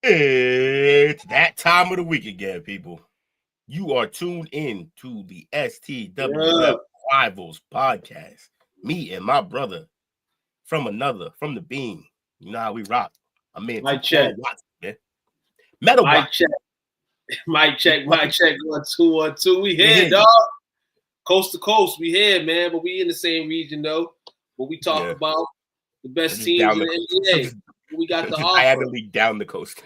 It's that time of the week again, people. You are tuned in to the STWF Rivals podcast. Me and my brother from the beam. You know how we rock. I mean, Mic check. Watson, man. Metal Mic check. Mic check. 1 2 1 2. We here, dog. Coast to coast. We here, man. But we in the same region, though. But we talk about the best teams in the NBA. We got the offer. Diagonally down the coast.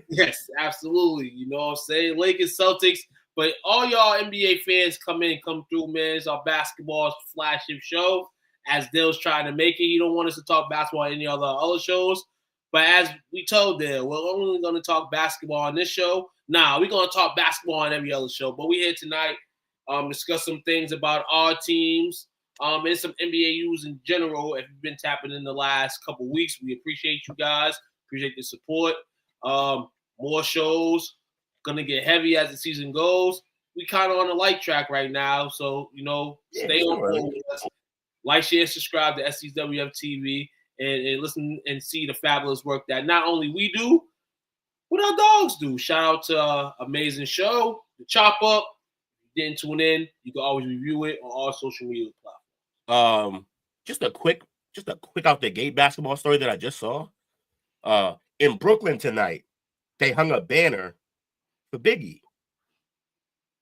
Yes, absolutely. You know what I'm saying? Lakers, Celtics. But all y'all NBA fans come through, man. It's our basketball flagship show. As Dale's trying to make it, he don't want us to talk basketball on any other shows. But as we told Dale, we're only going to talk basketball on this show. Nah, we're going to talk basketball on every other show. But we're here tonight, discuss some things about our teams, and some NBA news in general. If you've been tapping in the last couple weeks, we appreciate you guys. Appreciate the support. More shows. Going to get heavy as the season goes. We kind of on the light track right now. So, stay on board with us. Like, share, subscribe to STWF TV and listen and see the fabulous work that not only we do, but our dogs do. Shout out to our amazing show, The Chop Up. If you didn't tune in, you can always review it on all social media platforms. Just a quick out the gate basketball story that I just saw. In Brooklyn tonight, they hung a banner for Biggie.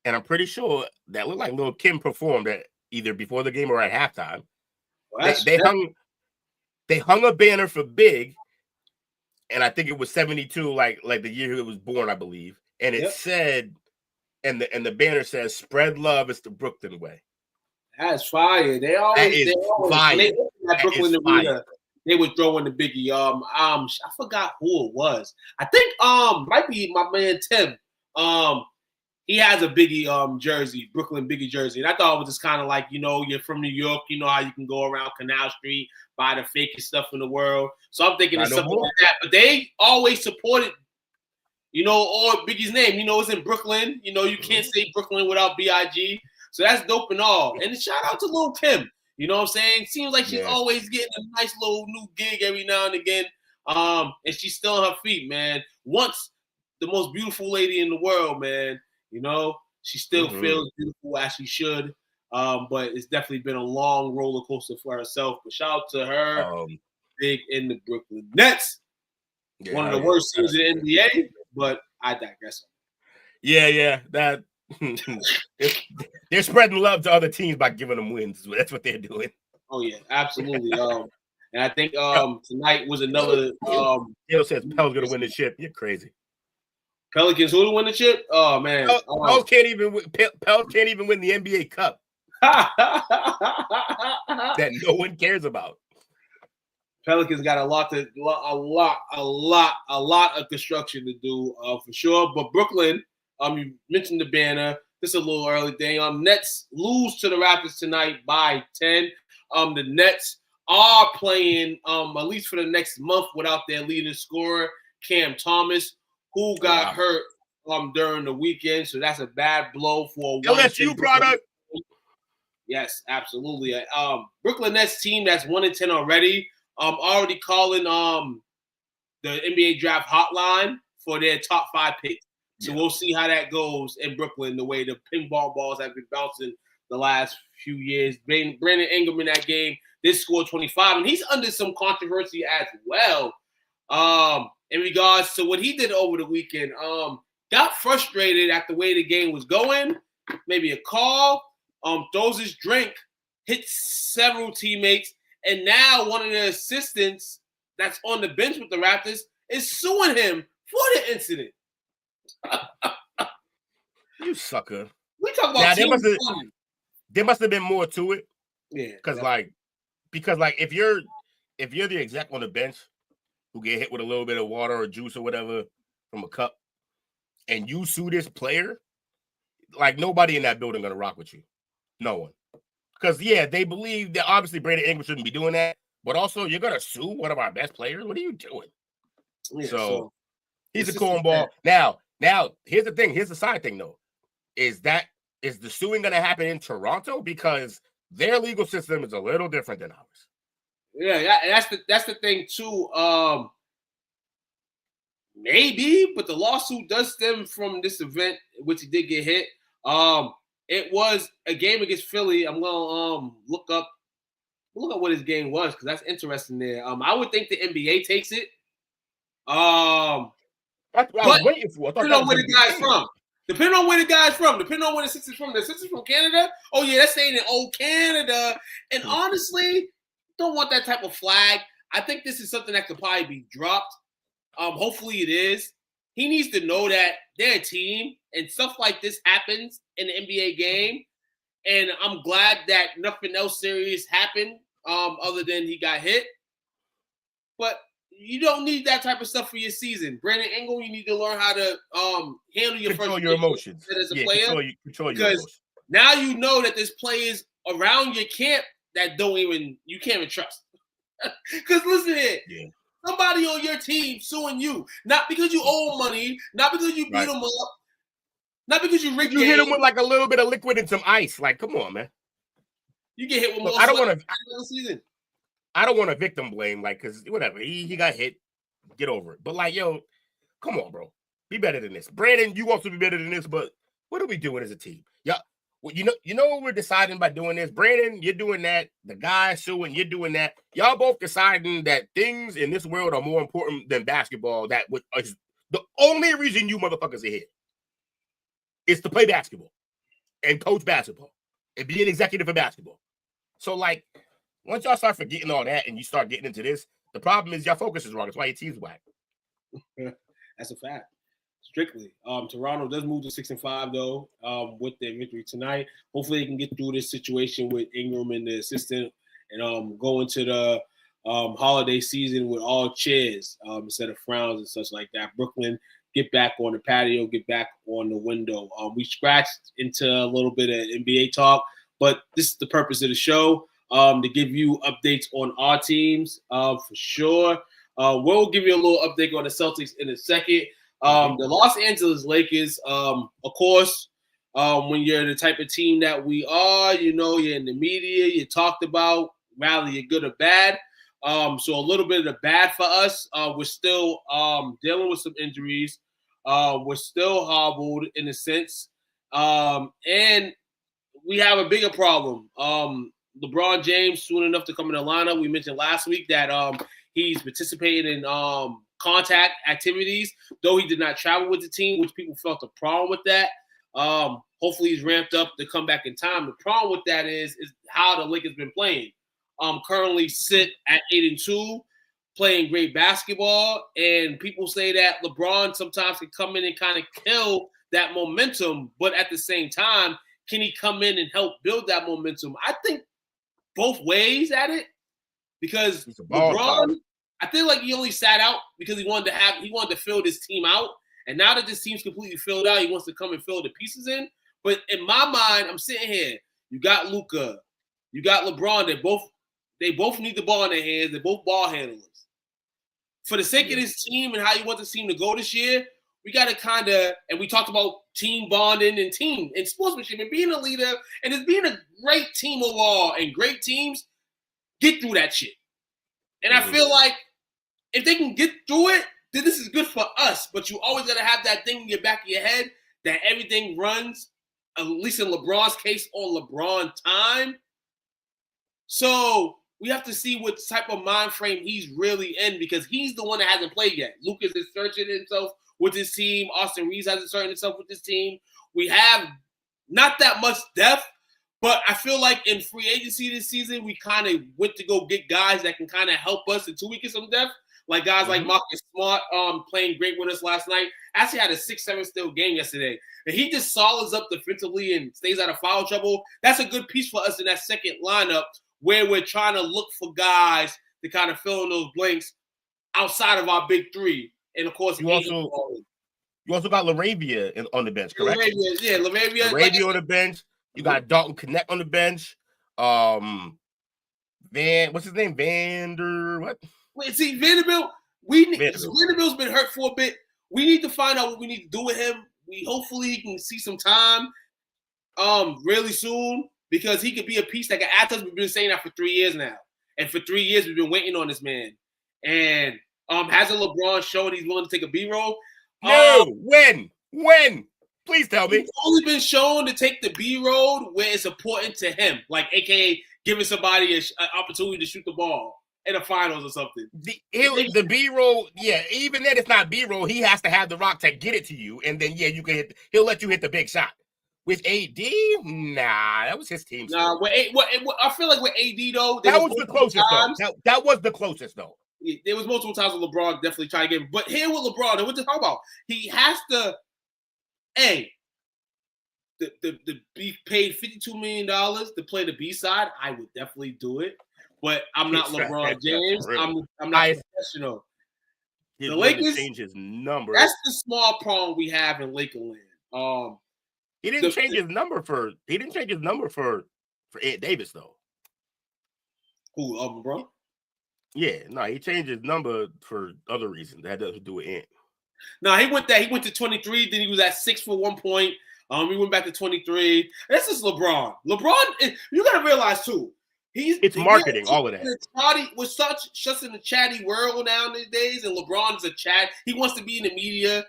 And I'm pretty sure that looked like Lil' Kim performed at either before the game or at halftime. Well, they hung a banner for Big, and I think it was 72, like the year he was born, I believe. And it said, and the banner says, "Spread love, it's the Brooklyn way." That's fire. They always fire. When they at Brooklyn Arena, they would throw in the Biggie. I forgot who it was. I think might be my man Tim. He has a Biggie jersey, Brooklyn Biggie jersey. And I thought it was just kind of like, you're from New York, you know how you can go around Canal Street, buy the fakest stuff in the world. So I'm thinking it's something like that. But they always supported, or Biggie's name. It's in Brooklyn. You can't say Brooklyn without B.I.G. So that's dope and all. And shout out to Lil' Kim. You know what I'm saying? Seems like she's always getting a nice little new gig every now and again. And she's still on her feet, man. Once the most beautiful lady in the world, man. She still feels beautiful as she should. But it's definitely been a long roller coaster for herself. But shout out to her, Big in the Brooklyn Nets. Yeah, one of the worst teams in the NBA, but I digress. Yeah. That they're spreading love to other teams by giving them wins. That's what they're doing. Oh yeah, absolutely. And I think tonight was another. Dale says Pel's gonna win the chip. You're crazy. Pelicans, who to win the chip? Oh man, Pels can't even win the NBA Cup. That no one cares about. Pelicans got a lot of construction to do for sure. But Brooklyn, you mentioned the banner. This is a little early thing. Nets lose to the Raptors tonight by 10. The Nets are playing at least for the next month without their leading scorer, Cam Thomas, who got hurt during the weekend. So that's a bad blow for LSU product. Yes, absolutely. Brooklyn Nets team that's 1-10 already. Already calling the NBA draft hotline for their top 5 picks. So we'll see how that goes in Brooklyn, the way the ping pong balls have been bouncing the last few years. Brandon Ingram in that game did score 25, and he's under some controversy as well. In regards to what he did over the weekend, got frustrated at the way the game was going, maybe a call, throws his drink, hits several teammates, and now one of the assistants that's on the bench with the Raptors is suing him for the incident. You sucker. We talk about there must have been more to it. Yeah. Because if you're if you're the exec on the bench who get hit with a little bit of water or juice or whatever from a cup, and you sue this player, like nobody in that building gonna rock with you. No one. Because yeah, they believe that obviously Brandon Ingram shouldn't be doing that, but also you're gonna sue one of our best players. What are you doing? Yeah, so he's a cornball. Now, here's the thing. Here's the side thing though. Is the suing gonna happen in Toronto? Because their legal system is a little different than ours. Yeah, that's the thing too. Maybe, but the lawsuit does stem from this event, which he did get hit. It was a game against Philly. I'm gonna look up what his game was because that's interesting there. I would think the NBA takes it. That's what I was waiting for. Depending on where the guy's from. Depending on where the Sixers from. The Sixers from Canada. Oh yeah, that's saying in old Canada. And honestly, don't want that type of flag. I think this is something that could probably be dropped. Hopefully it is. He needs to know that they're a team and stuff like this happens in the NBA game. And I'm glad that nothing else serious happened other than he got hit. But you don't need that type of stuff for your season. Brandon Ingram, you need to learn how to handle your emotions as a player. Control your emotions. Now you know that there's players around your camp that you can't even trust. Because listen here. Yeah. Somebody on your team suing you, not because you owe money, not because you beat them up, not because you rigged. You hit them with like a little bit of liquid and some ice. Like, come on, man. You get hit with more. I don't want to victim blame, like, because whatever he got hit, get over it. But like, yo, come on, bro, be better than this. Brandon, you want to be better than this, but what are we doing as a team? Yeah. Well, you know what we're deciding by doing this? Brandon, you're doing that. The guy suing, you're doing that. Y'all both deciding that things in this world are more important than basketball. That is the only reason you motherfuckers are here is to play basketball and coach basketball and be an executive for basketball. So, like, once y'all start forgetting all that and you start getting into this, the problem is your focus is wrong. That's why your team's whack. That's a fact. Strictly. Toronto does move to 6-5 though, with their victory tonight. Hopefully they can get through this situation with Ingram and the assistant and go into the holiday season with all cheers instead of frowns and such like that. Brooklyn, get back on the patio, get back on the window. We scratched into a little bit of NBA talk, but this is the purpose of the show, to give you updates on our teams for sure. We'll give you a little update on the Celtics in a second. The Los Angeles Lakers, of course, when you're the type of team that we are, you're in the media, you're talked about, rather you're good or bad. So a little bit of the bad for us. We're still dealing with some injuries. We're still hobbled in a sense. And we have a bigger problem. LeBron James, soon enough to come in the lineup. We mentioned last week that he's participating in contact activities, though he did not travel with the team, which people felt a problem with that. Hopefully he's ramped up to come back in time. The problem with that is how the Lakers been playing. Currently sit at 8-2, playing great basketball, and people say that LeBron sometimes can come in and kind of kill that momentum, but at the same time, can he come in and help build that momentum? I think both ways at it, because LeBron, I feel like he only sat out because he wanted to fill this team out. And now that this team's completely filled out, he wants to come and fill the pieces in. But in my mind, I'm sitting here. You got Luka, you got LeBron. They both need the ball in their hands. They're both ball handlers. For the sake of this team and how you want this team to go this year, we got to kind of, and we talked about team bonding and team and sportsmanship and being a leader and just being a great team overall, and great teams get through that shit. And I feel like if they can get through it, then this is good for us. But you always got to have that thing in your back of your head that everything runs, at least in LeBron's case, on LeBron time. So we have to see what type of mind frame he's really in, because he's the one that hasn't played yet. Lucas is searching himself with his team. Austin Reeves hasn't searched himself with his team. We have not that much depth, but I feel like in free agency this season, we kind of went to go get guys that can kind of help us until we get some depth. Like guys like Marcus Smart playing great with us last night. Actually had a 6-7 steal game yesterday. And he just solids up defensively and stays out of foul trouble. That's a good piece for us in that second lineup where we're trying to look for guys to kind of fill in those blanks outside of our big three. And of course, you also got Laravia on the bench, correct? Laravia on the bench. You got Dalton Connect on the bench. What's his name? What? Wait, see, Vanderbilt. Vanderbilt's been hurt for a bit. We need to find out what we need to do with him. We hopefully can see some time, really soon, because he could be a piece that can add us. We've been saying that for 3 years now, and for 3 years we've been waiting on this man. And hasn't LeBron shown he's willing to take a B-roll? No, when? Please tell me. He's only been shown to take the B-roll where it's important to him, like AKA giving somebody an opportunity to shoot the ball in the finals or something. The B-roll, yeah, even then it's not B-roll. He has to have the rock to get it to you, and then you can he'll let you hit the big shot. With AD, nah, that was his team. Nah, I feel like with AD though, that was the closest though. That was the closest though. There was multiple times where LeBron definitely tried to get him. But here with LeBron, and what to talk about, he has to, the be paid $52 million to play the B side. I would definitely do it, but I'm not LeBron James. I'm not professional. The Lakers change his number. That's the small problem we have in Lakerland. He didn't change his number for Ed Davis though. Who, LeBron? Yeah, no, he changed his number for other reasons. That doesn't do with Ant. No, he went to 23. Then he was at 6 for 1 point. He went back to 23. This is LeBron. LeBron, you gotta realize too. It's marketing, all of that. We're just in the chatty world nowadays, and LeBron's a chat. He wants to be in the media.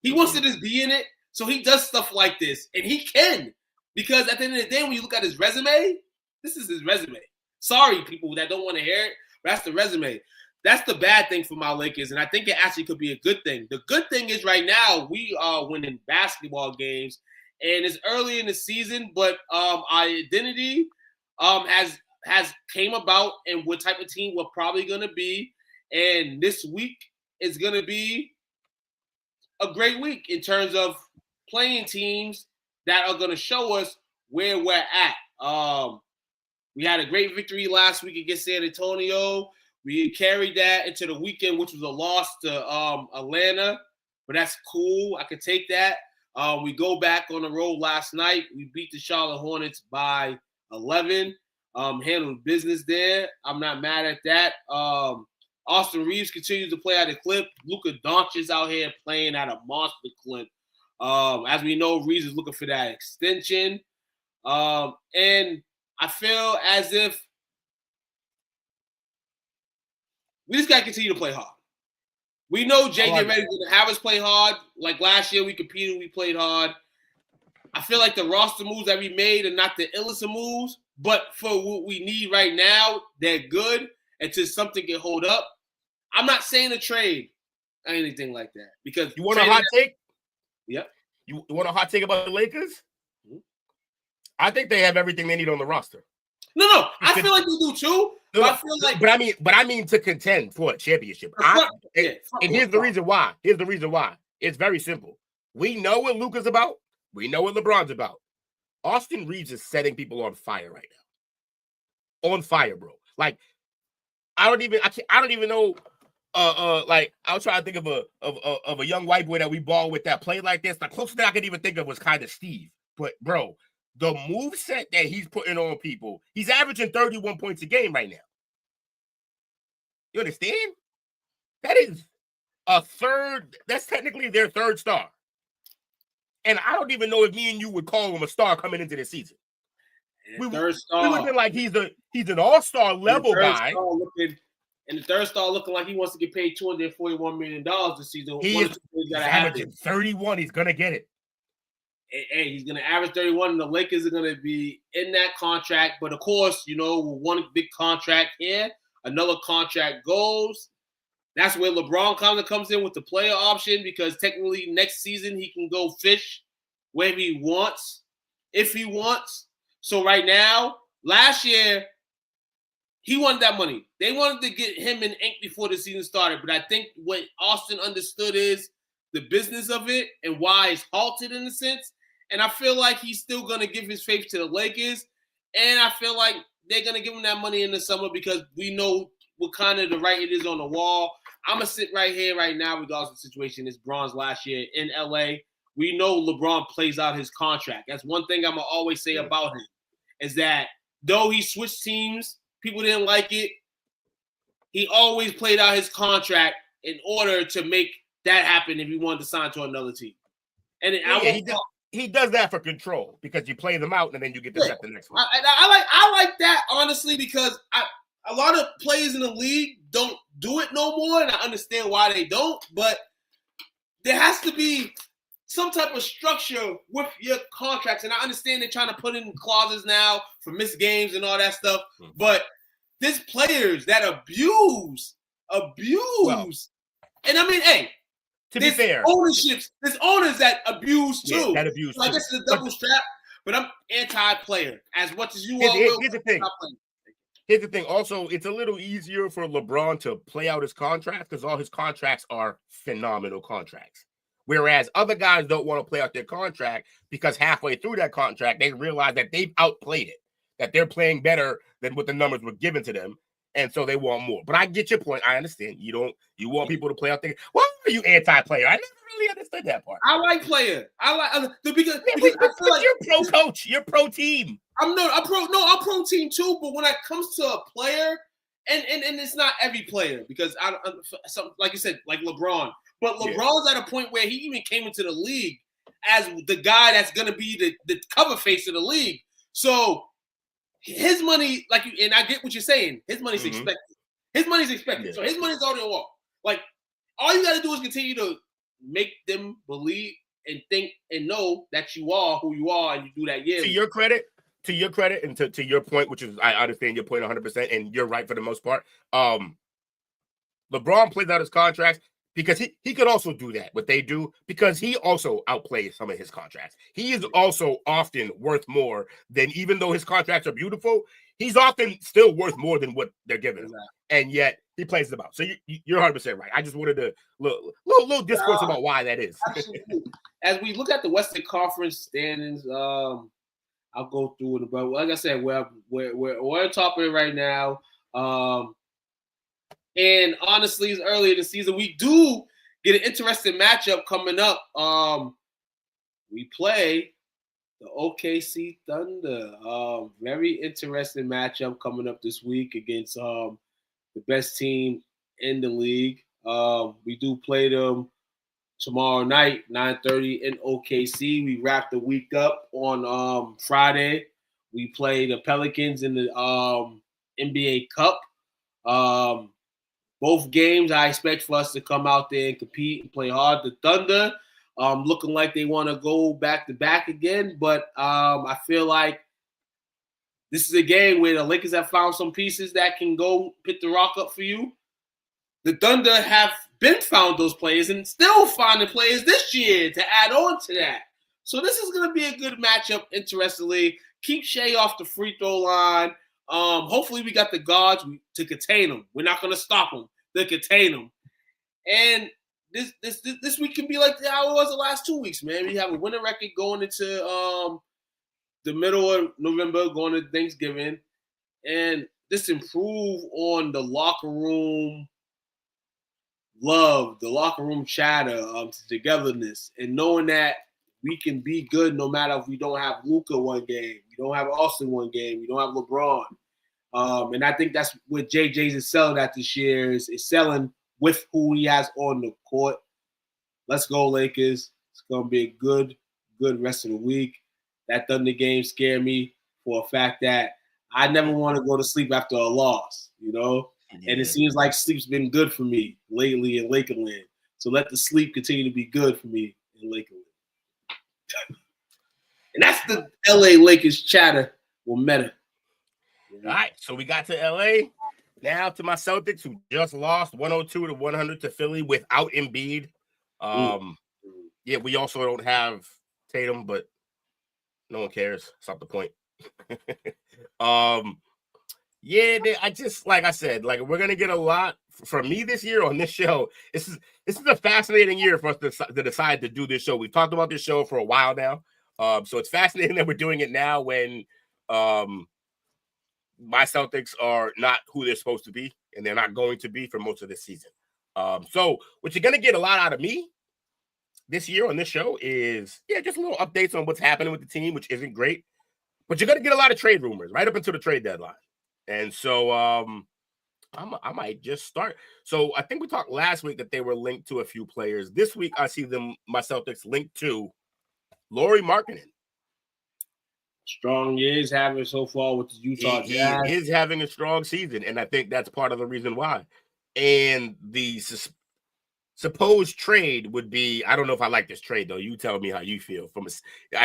He wants to just be in it. So he does stuff like this, and he can, because at the end of the day, when you look at his resume, this is his resume. Sorry, people that don't want to hear it. That's the resume. That's the bad thing for my Lakers, and I think it actually could be a good thing. The good thing is right now we are winning basketball games, and it's early in the season, but our identity has came about and what type of team we're probably going to be. And this week is going to be a great week in terms of playing teams that are going to show us where we're at. We had a great victory last week against San Antonio. We carried that into the weekend, which was a loss to Atlanta, but that's cool. I could take that. We go back on the road last night. We beat the Charlotte Hornets by 11. Handled business there. I'm not mad at that. Austin Reeves continues to play at a clip. Luka Doncic out here playing at a monster clip. As we know, Reeves is looking for that extension. And I feel as if we just got to continue to play hard. We know JJ Redick's going to have us play hard. Like last year, we competed, we played hard. I feel like the roster moves that we made are not the illest of moves, but for what we need right now, they're good. Until something can hold up. I'm not saying a trade or anything like that. Because you want a hot take? Yep. You want a hot take about the Lakers? Mm-hmm. I think they have everything they need on the roster. No. I feel like they do too. But I mean to contend for a championship. And here's the reason why. It's very simple. We know what Luka's about. We know what LeBron's about. Austin Reeves is setting people on fire right now. On fire, bro. Like I don't even know. Like I was trying to think of a young white boy that we ball with that played like this. The closest thing I could even think of was kind of Steve. But bro, the move set that he's putting on people, he's averaging 31 points a game right now. You understand? That is a third. That's technically their third star. And I don't even know if me and you would call him a star coming into this season. We would have been like he's an all-star level guy. And the third star looking like he wants to get paid $241 million this season. He's averaging 31. He's gonna get it. Hey, he's gonna average 31, and the Lakers are gonna be in that contract. But of course, one big contract here, another contract goes. That's where LeBron kind of comes in with the player option, because technically next season he can go fish where he wants, if he wants. So right now, last year, he wanted that money. They wanted to get him in ink before the season started. But I think what Austin understood is the business of it and why it's halted in a sense. And I feel like he's still going to give his faith to the Lakers. And I feel like they're going to give him that money in the summer, because we know what kind of the writing is on the wall. I'm gonna sit right here right now, regardless of the situation. It's Bron's last year in LA. We know LeBron plays out his contract. That's one thing I'm gonna always say about him, is that though he switched teams, people didn't like it. He always played out his contract in order to make that happen if he wanted to sign to another team. And he does that for control, because you play them out and then you get to set the next one. I like that, honestly, because a lot of players in the league don't do it no more, and I understand why they don't, but there has to be some type of structure with your contracts. And I understand they're trying to put in clauses now for missed games and all that stuff, but there's players that abuse. Well, and I mean, hey, to be fair, there's owners that abuse too. Yeah, that abuse so I guess it's a double strap, but I'm anti-player as much as you are. Here's the thing. Here's the thing. Also, it's a little easier for LeBron to play out his contracts because all his contracts are phenomenal contracts. Whereas other guys don't want to play out their contract because halfway through that contract, they realize that they've outplayed it, that they're playing better than what the numbers were given to them. And so they want more. But I get your point. I understand. You want people to play out there. Why are you anti-player? I never really understood that part. I like player. Because I feel like you're pro coach. You're pro team. I'm pro team too. But when it comes to a player, and it's not every player, because like you said, like LeBron. But LeBron's at a point where he even came into the league as the guy that's going to be the cover face of the league. So his money, and I get what you're saying, his money's expected. His money's expected. Yeah. So his money's already on wall. Like, all you got to do is continue to make them believe and think and know that you are who you are, and you do that yearly. To your credit, and to your point, which is, I understand your point 100%, and you're right for the most part. LeBron plays out his contracts because he could also do that, what they do, because he also outplays some of his contracts. He is also often worth more than, even though his contracts are beautiful, he's often still worth more than what they're giving him. And yet he plays them out. So you're 100% right. I just wanted to little discourse about why that is. As we look at the Western Conference standings, I'll go through it. But like I said, we're on top of it right now. And honestly, it's early in the season. We do get an interesting matchup coming up. We play the OKC Thunder. Very interesting matchup coming up this week against the best team in the league. We do play them tomorrow night, 9:30 in OKC. We wrap the week up on Friday. We play the Pelicans in the NBA Cup. Both games, I expect for us to come out there and compete and play hard. The Thunder looking like they want to go back-to-back again, but I feel like this is a game where the Lakers have found some pieces that can go pick the rock up for you. The Thunder have been found those players and still finding players this year to add on to that. So this is going to be a good matchup, interestingly. Keep Shea off the free throw line. Hopefully we got the guards to contain them. We're not going to stop them. To contain them. And this week can be like how it was the last 2 weeks, man. We have a winning record going into the middle of November, going to Thanksgiving. And this improve on the locker room love, the locker room chatter, togetherness, and knowing that we can be good no matter if we don't have Luka one game, we don't have Austin one game, we don't have LeBron. And I think that's what JJ's is selling at this year, is selling with who he has on the court. Let's go, Lakers. It's going to be a good rest of the week. That Thunder game scared me for a fact that I never want to go to sleep after a loss, you know? Yeah. And it seems like sleep's been good for me lately in Lakerland. So let the sleep continue to be good for me in Lakerland. And that's the LA Lakers chatter with Meta. All right, so we got to LA. Now to my Celtics, who just lost 102-100 to Philly without Embiid. Yeah, we also don't have Tatum, but no one cares. That's not the point. Yeah, I just, like I said, like, we're gonna get a lot from me this year on this show. This is a fascinating year for us to decide to do this show. We've talked about this show for a while now, so it's fascinating that we're doing it now when my Celtics are not who they're supposed to be, and they're not going to be for most of this season. So what you're gonna get a lot out of me this year on this show is just little updates on what's happening with the team, which isn't great. But you're gonna get a lot of trade rumors right up until the trade deadline. And so I might just start. So I think we talked last week that they were linked to a few players. This week I see my Celtics linked to Lauri Markkanen. Strong years having so far with the Utah Jazz. He is having a strong season, and I think that's part of the reason why. And the supposed trade would be, I don't know if I like this trade, though. You tell me how you feel.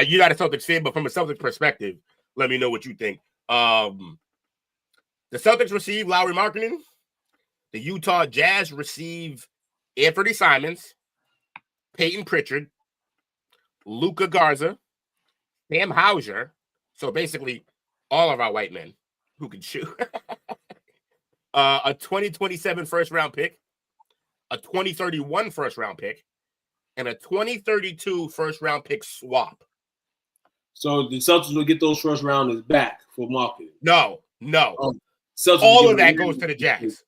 You're not a Celtics fan, but from a Celtics perspective, let me know what you think. The Celtics receive Lauri Markkanen. The Utah Jazz receive Anthony Simons, Peyton Pritchard, Luka Garza, Sam Hauser. So basically, all of our white men who can shoot. A 2027 first-round pick, a 2031 first-round pick, and a 2032 first-round pick swap. So the Celtics will get those first-rounders back for marketing? No. All of that goes to the Jazz.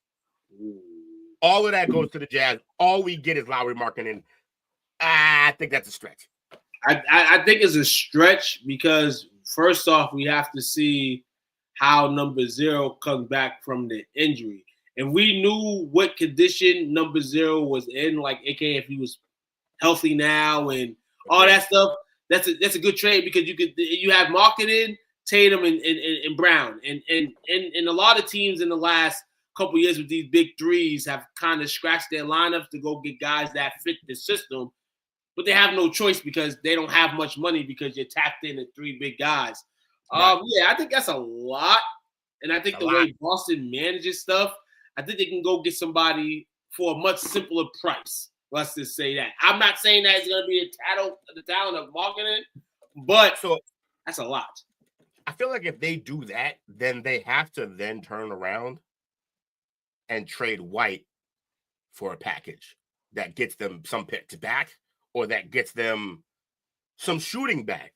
All of that goes to the Jazz. All we get is Lauri Markkanen. I think that's a stretch. I think it's a stretch because first off, we have to see how number 0 comes back from the injury. And we knew what condition number 0 was in, like aka if he was healthy now and all that stuff. That's a good trade because you have Markkanen, Tatum, and Brown. And a lot of teams in the last couple of years with these big threes have kind of scratched their lineups to go get guys that fit the system. But they have no choice because they don't have much money because you're tapped in at 3 big guys. I think that's a lot. And I think the way Boston manages stuff, I think they can go get somebody for a much simpler price. Let's just say that. I'm not saying that it's going to be the talent of Markkanen, but that's a lot. I feel like if they do that, then they have to then turn around and trade White for a package that gets them some picks back or that gets them some shooting back.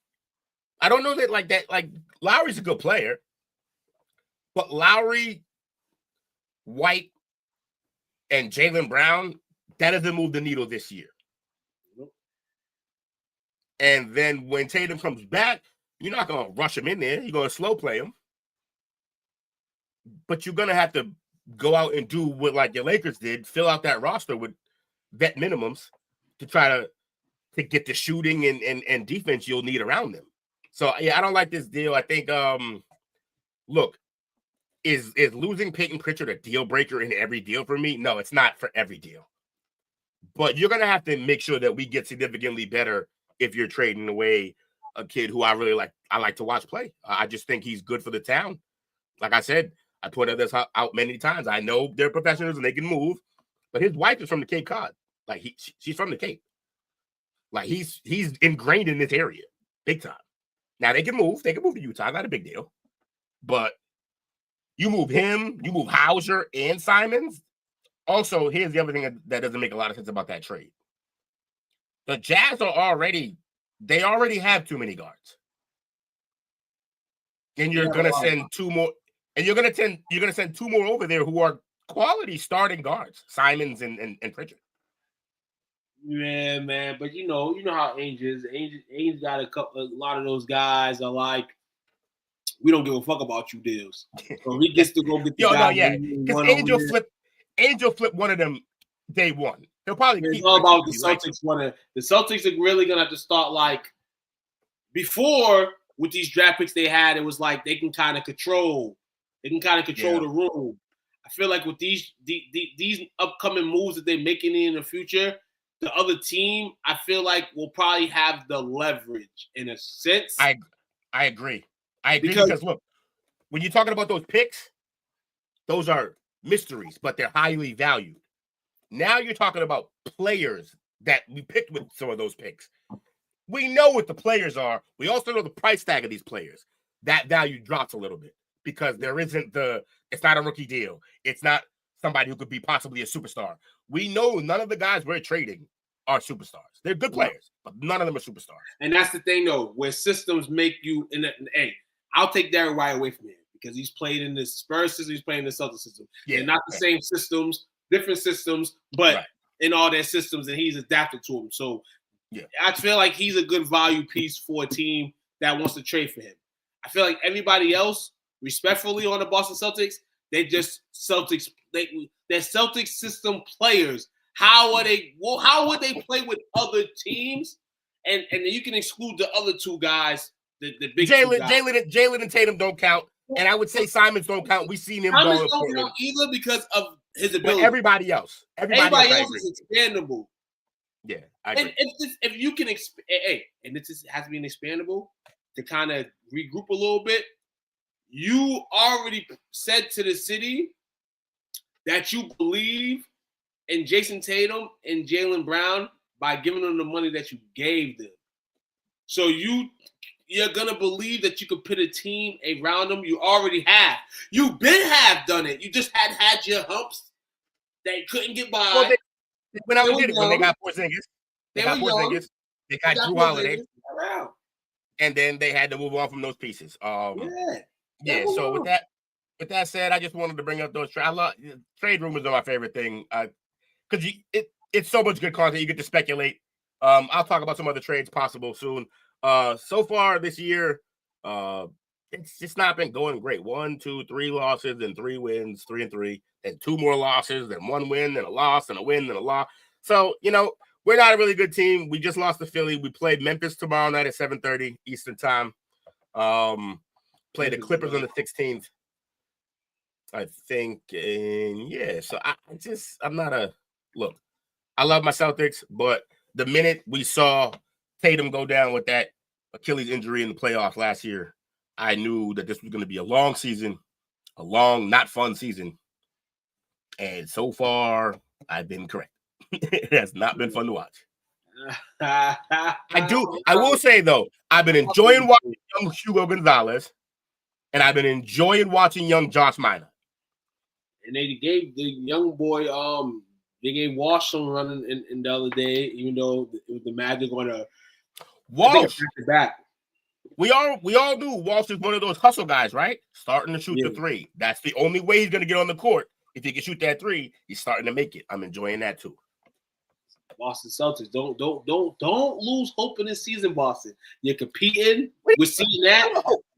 I don't know that like Lowry's a good player, but Lowry, White, and Jaylen Brown, that doesn't move the needle this year. And then when Tatum comes back, you're not going to rush him in there. You're going to slow play him. But you're going to have to go out and do what like your Lakers did, fill out that roster with vet minimums to try to get the shooting and defense you'll need around them. So, yeah, I don't like this deal. I think, look, is losing Peyton Pritchard a deal breaker in every deal for me? No, it's not for every deal. But you're going to have to make sure that we get significantly better if you're trading away a kid who I really like. I like to watch play. I just think he's good for the town. Like I said, I pointed this out many times. I know they're professionals and they can move, but his wife is from the Cape Cod. Like she's from the Cape. Like he's ingrained in this area, big time. Now they can move. They can move to Utah. Not a big deal. But you move him, you move Hauser and Simons. Also, here's the other thing that doesn't make a lot of sense about that trade. The Jazz already have too many guards. And you're gonna send 2 more, and you're gonna send 2 more over there who are quality starting guards, Simons and Pritchard. Yeah, man, but you know how Ainge is. Ainge got a lot of those guys are like, we don't give a fuck about you deals. So he gets to go get the guy. Because Angel flip one of them day one. He'll probably keep all about the Celtics. The Celtics are really gonna have to start like before with these draft picks they had. It was like they can kind of control. They can kind of control the room. I feel like with these upcoming moves that they're making in the future, the other team, I feel like will probably have the leverage in a sense. I agree. Because look, when you're talking about those picks, those are mysteries, but they're highly valued. Now you're talking about players that we picked with some of those picks. We know what the players are. We also know the price tag of these players. That value drops a little bit because it's not a rookie deal. It's not somebody who could be possibly a superstar. We know none of the guys we're trading are superstars. They're good players, but none of them are superstars. And that's the thing, though, where systems make you I'll take Derrick White away from him because he's played in the Spurs system, he's playing in the Celtics system. Yeah, They're not the same systems, different systems, but in all their systems, and he's adapted to them. So I feel like he's a good value piece for a team that wants to trade for him. I feel like everybody else, respectfully, on the Boston Celtics, they just Celtics. They're Celtics system players. How are they? Well, how would they play with other teams? And you can exclude the other two guys, the big Jalen and Tatum don't count, and I would say Simons don't count. We've seen him ball Simons don't count either because of his ability. But everybody else is expandable. Yeah, I agree. And if you can and this has to be an expandable to kind of regroup a little bit. You already said to the city that you believe in Jason Tatum and Jaylen Brown by giving them the money that you gave them. So you're gonna believe that you could put a team around them. You already have. You've been done it. You just had your humps that couldn't get by. Well, when they got Porzingis, they got Drew Holiday, and then they had to move on from those pieces. So with that said, I just wanted to bring up those trade rumors are my favorite thing because it's so much good content. You get to speculate. I'll talk about some other trades possible soon. So far this year, it's just not been going great. 1, 2, 3 losses, then 3 wins, 3-3, then 2 more losses, then 1 win, then a loss, and a win, then a loss. So, we're not a really good team. We just lost to Philly. We played Memphis tomorrow night at 7:30 Eastern time. Play the Clippers on the 16th, I think. And so I'm not look. I love my Celtics, but the minute we saw Tatum go down with that Achilles injury in the playoffs last year, I knew that this was going to be a long season, a long, not fun season. And so far, I've been correct. It has not been fun to watch. I will say, though, I've been enjoying watching young Hugo Gonzalez, and I've been enjoying watching young Josh Minor. And they gave the young boy, they gave Walsh some running in the other day, even though the Magic going to Walsh back. We all do. Walsh is one of those hustle guys, right? Starting to shoot the 3. That's the only way he's going to get on the court. If he can shoot that 3, he's starting to make it. I'm enjoying that too. Boston Celtics, don't lose hope in this season, Boston. You're competing. We're seeing that.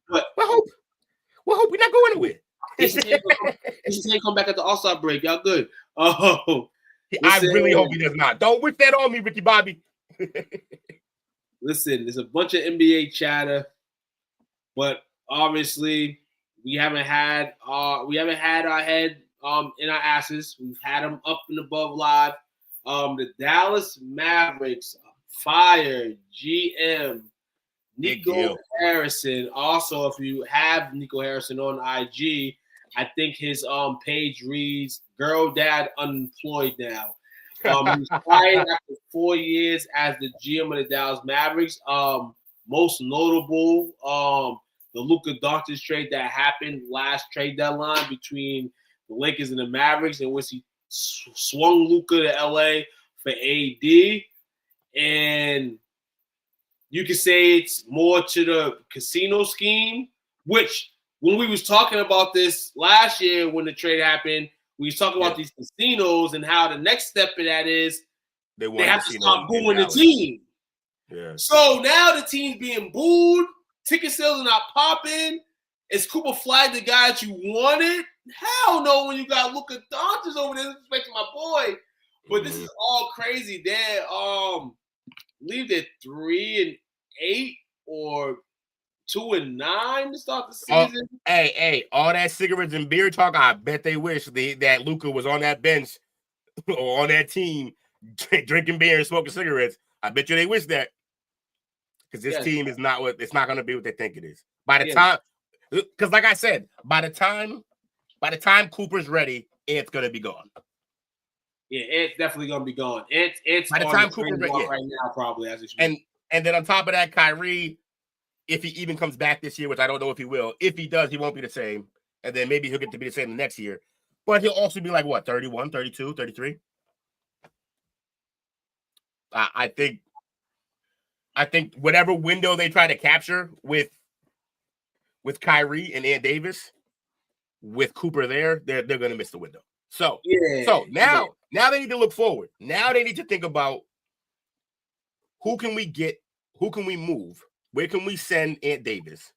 What hope? We're not going anywhere. This ain't come back at the All-Star break. Y'all good. Oh, I really hope he does not. Don't wish that on me, Ricky Bobby. Listen, there's a bunch of NBA chatter, but obviously we haven't had our head in our asses. We've had them up and above live. The Dallas Mavericks fired GM Nico Harrison. Also, if you have Nico Harrison on IG, I think his page reads "Girl Dad Unemployed Now." He was fired after 4 years as the GM of the Dallas Mavericks. Most notable, the Luka Doncic trade that happened last trade deadline between the Lakers and the Mavericks, in which he swung Luka to LA for AD. And you could say it's more to the casino scheme, which when we was talking about this last year when the trade happened, we was talking about these casinos and how the next step of that is they have to stop booing the team. Yeah. So now the team's being booed, ticket sales are not popping. Is Cooper Flag the guy that you wanted? Hell no, when you got Luka Doncic over there, respecting my boy. But this is all crazy. They're leave it 3-8 or 2-9 to start the season. Hey, all that cigarettes and beer talk, I bet they wish that Luka was on that bench or on that team drinking beer and smoking cigarettes. I bet you they wish that. Because this team is not going to be what they think it is. By the time, because like I said, by the time Cooper's ready, it's going to be gone. Yeah, it's definitely going to be gone. It's by the time Cooper's ready right now, probably as it's and then on top of that, Kyrie, if he even comes back this year, which I don't know if he will. If he does, he won't be the same. And then maybe he'll get to be the same the next year. But he'll also be like, what, 31, 32, 33? I think whatever window they try to capture with Kyrie and Ant Davis, with Cooper there, they're going to miss the window. So Yeah. Now they need to look forward. Now they need to think about who can we get, who can we move, where can we send Ant Davis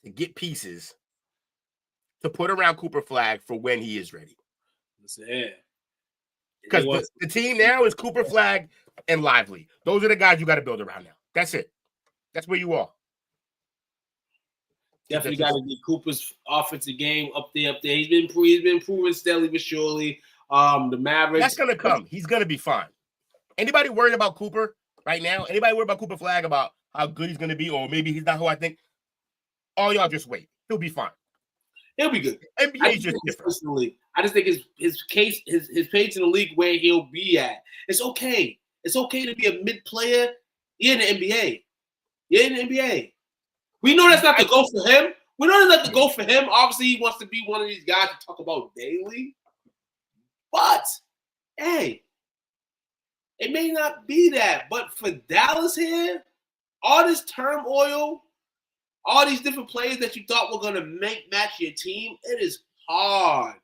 to get pieces to put around Cooper Flag for when he is ready. Because the team now is Cooper Flag and Lively. Those are the guys you got to build around now. That's it. That's where you are. Definitely got to get Cooper's offensive game up there. He's been improving steadily but surely. The Mavericks. That's gonna come. He's gonna be fine. Anybody worried about Cooper right now? Anybody worried about Cooper Flag about how good he's gonna be, or maybe he's not who I think? All y'all just wait. He'll be fine. He'll be good. NBA is just different. I just think his page in the league where he'll be at. It's okay. It's okay to be a mid player. You're in the NBA. You're in the NBA. We know that's not the goal for him. We know that's not the goal for him. Obviously, he wants to be one of these guys to talk about daily. But, hey, it may not be that. But for Dallas here, all this turmoil, all these different players that you thought were going to match your team, it is hard.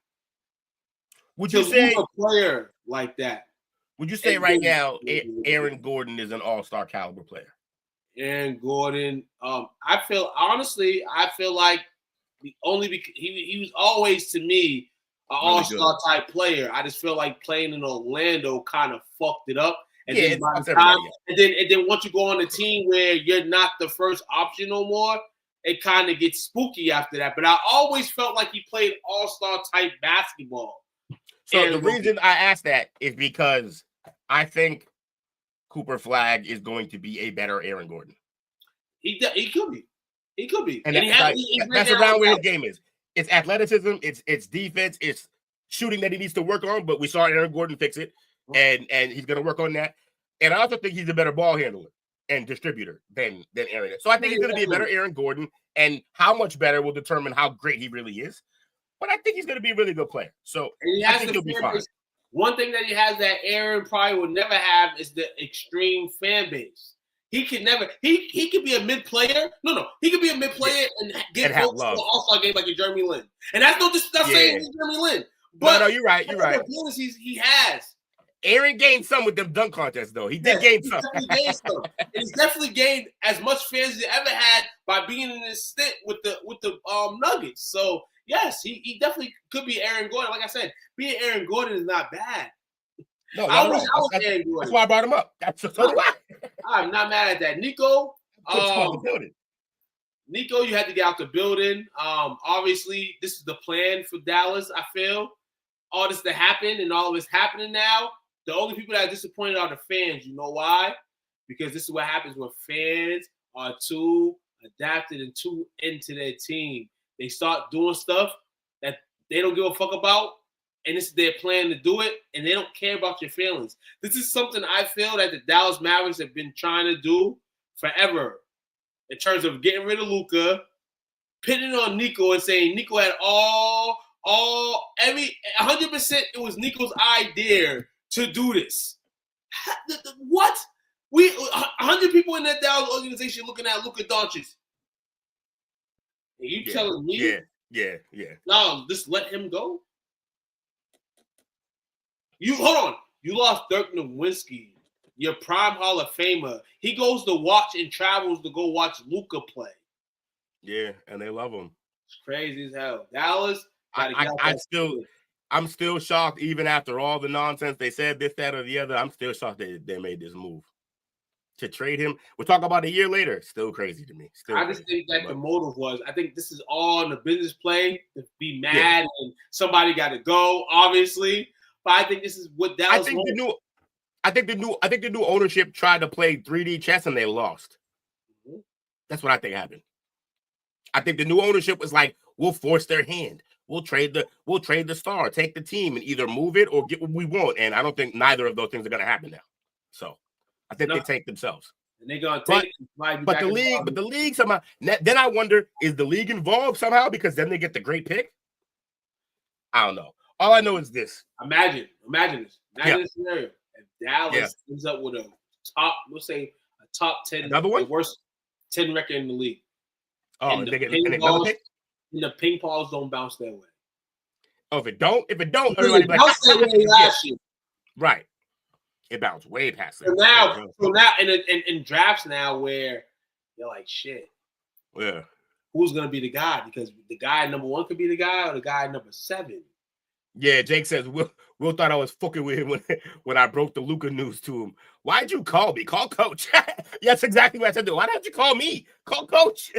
Would you say a player like that? Would you say right now Aaron Gordon is an all-star caliber player? Aaron Gordon, I feel like he was always to me an all-star type player. I just feel like playing in Orlando kind of fucked it up. And then once you go on a team where you're not the first option no more, it kind of gets spooky after that. But I always felt like he played all-star type basketball. So the reason I asked that is because I think Cooper Flag is going to be a better Aaron Gordon. He could be. He could be. And that's around where his game is. It's athleticism, it's defense, it's shooting that he needs to work on, but we saw Aaron Gordon fix it, and he's going to work on that. And I also think he's a better ball handler and distributor than Aaron is. So I think he's going to be a better Aaron Gordon, and how much better will determine how great he really is. But I think he's going to be a really good player. So I think he'll be fine. One thing that he has that Aaron probably will never have is the extreme fan base. He could never. He could be a mid player. No. He could be a mid player and get folks to the All-Star game like a Jeremy Lin. And that's not saying he's Jeremy Lin. But no, you're right. You're right. He has. Aaron gained some with them dunk contests, though. He did gain some. And he's definitely gained as much fans as he ever had by being in this stint with the Nuggets. So yes, he definitely could be Aaron Gordon. Like I said, being Aaron Gordon is not bad. No, I wish I was Aaron Gordon. That's why I brought him up. So do I. I'm not mad at that. Nico, Nico, you had to get out the building. Obviously, this is the plan for Dallas, I feel. All this to happen and all of it's happening now. The only people that are disappointed are the fans. You know why? Because this is what happens when fans are too adapted and too into their team. They start doing stuff that they don't give a fuck about, and this is their plan to do it, and they don't care about your feelings. This is something I feel that the Dallas Mavericks have been trying to do forever in terms of getting rid of Luka, pinning on Nico and saying Nico had every 100% it was Nico's idea to do this. What? 100 people in that Dallas organization looking at Luka Doncic. And you telling me? Yeah. No, just let him go. Hold on. You lost Dirk Nowitzki, your prime Hall of Famer. He goes to watch and travels to go watch Luka play. Yeah, and they love him. It's crazy as hell. Dallas. I'm still shocked, even after all the nonsense they said, this, that, or the other. I'm still shocked they made this move to trade him. We'll talk about a year later. Still crazy to me. I just think that the motive was, I think this is all in the business play to be mad and somebody got to go, obviously. But I think this is what Dallas wants. I think the new ownership tried to play 3D chess and they lost. Mm-hmm. That's what I think happened. I think the new ownership was like, we'll force their hand. We'll trade the star, take the team, and either move it or get what we want. And I don't think neither of those things are going to happen now. So I think they take themselves. And they're going to take it. But the league somehow. Then I wonder, is the league involved somehow because then they get the great pick? I don't know. All I know is this. Imagine this. Imagine this scenario. If Dallas ends up with a top 10, another one? Worst 10 record in the league. Oh, and they get another pick? And the ping balls don't bounce that way. Oh, if it don't, Because everybody be like, bounced that way last year. right. It bounced way past So it. now, in drafts now where you're like, shit. Yeah. Who's gonna be the guy? Because the guy at number 1 could be the guy, or the guy at number 7. Yeah, Jake says Will thought I was fucking with him when I broke the Luka news to him. Why'd you call me? Call coach. That's exactly what I said to him. Why didn't you call me? Call coach.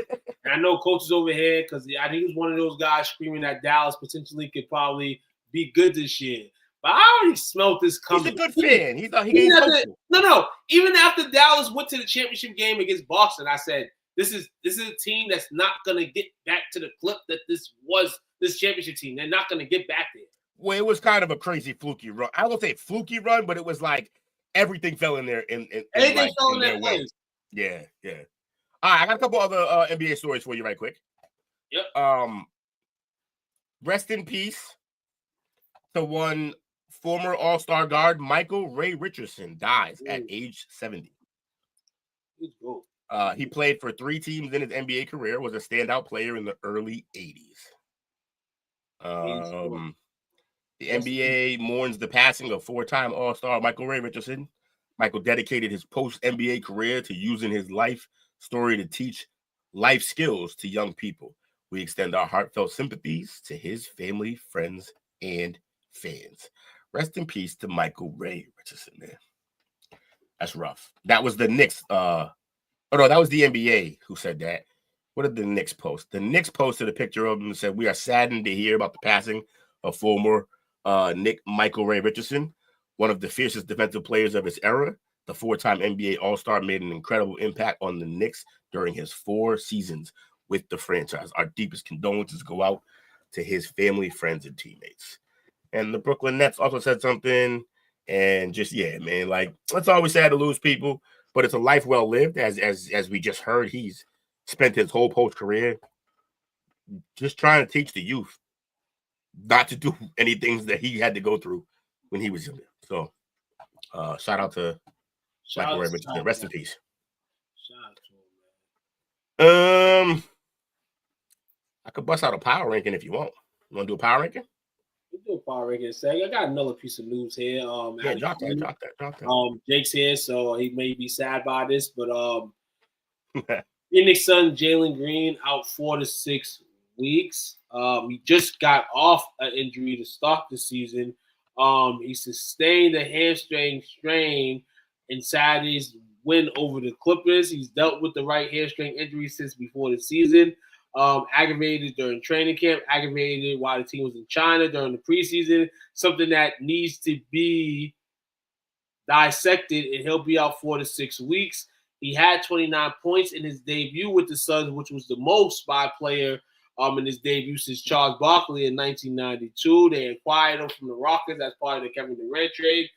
And I know coach is over here because I think he was one of those guys screaming that Dallas potentially could probably be good this year. But I already smelled this coming. He's a good fan. Even after Dallas went to the championship game against Boston, I said, this is a team that's not gonna get back to the clip that this championship team. They're not gonna get back there. Well, it was kind of a crazy fluky run. I won't say fluky run, but it was like everything fell in there. Everything fell in their place. Yeah. All right, I got a couple other NBA stories for you right quick. Yep. Rest in peace to one former All-Star guard, Michael Ray Richardson, dies at age 70. He's cool. He played for 3 teams in his NBA career, was a standout player in the early 80s. The NBA mourns the passing of 4-time All-Star Michael Ray Richardson. Michael dedicated his post-NBA career to using his life story to teach life skills to young people. We extend our heartfelt sympathies to his family, friends, and fans. Rest in peace to Michael Ray Richardson, man. That's rough. That was the Knicks. That was the NBA who said that. What did the Knicks post? The Knicks posted a picture of him and said, "We are saddened to hear about the passing of former Michael Ray Richardson, one of the fiercest defensive players of his era. The 4-time NBA All-Star made an incredible impact on the Knicks during his 4 seasons with the franchise. Our deepest condolences go out to his family, friends, and teammates." And the Brooklyn Nets also said something. And just, yeah, man, like, it's always sad to lose people, but it's a life well lived. As we just heard, he's spent his whole post career just trying to teach the youth not to do any things that he had to go through when he was younger. So, shout out to Michael Ray Richardson. Rest in peace. Shout out to him, man. I could bust out a power ranking if you want. You want to do a power ranking? We'll do a power ranking second. I got another piece of news here. Drop that. Jake's here, so he may be sad by this, but Phoenix Suns Jalen Green out 4 to 6 weeks. He just got off an injury to start the season. He sustained a hamstring strain in Saturday's win over the Clippers. He's dealt with the right hamstring injury since before the season. Aggravated during training camp, aggravated while the team was in China during the preseason, something that needs to be dissected, and he'll be out 4 to 6 weeks. He had 29 points in his debut with the Suns, which was the most by a player in his debut since Charles Barkley in 1992. They acquired him from the Rockets as part of the Kevin Durant trade.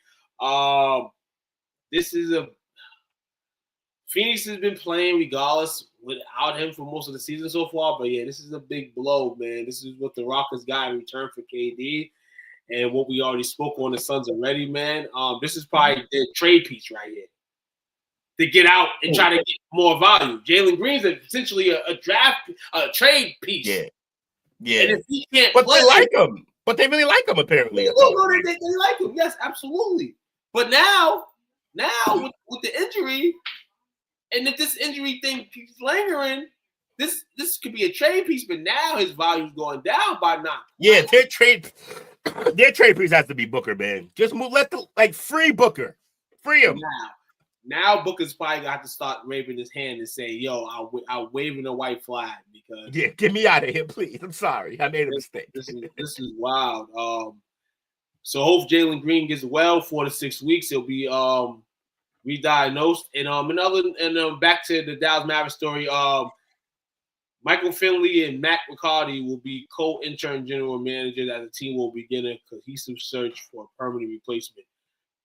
Phoenix has been playing regardless without him for most of the season so far. But, yeah, this is a big blow, man. This is what the Rockets got in return for KD and what we already spoke on the Suns already, man. This is probably their trade piece right here to get out and try to get more value. Jalen Green's essentially a trade piece. Yeah. And if he can't play, they like him. But they really like him, apparently. They like him. Yes, absolutely. But now with the injury, and if this injury thing keeps lingering, this could be a trade piece, but now his value's going down by now. Yeah, their trade piece has to be Booker, man. Just free Booker. Free him. Now Booker's probably gonna have to start waving his hand and say, "Yo, I'll waving a white flag," because get me out of here, please. I'm sorry, I made a mistake. This is wild. So hope Jalen Green gets well 4 to 6 weeks. He'll be re-diagnosed. And back to the Dallas Mavericks story. Michael Finley and Matt McCarty will be co-intern general managers as the team will begin a cohesive search for a permanent replacement.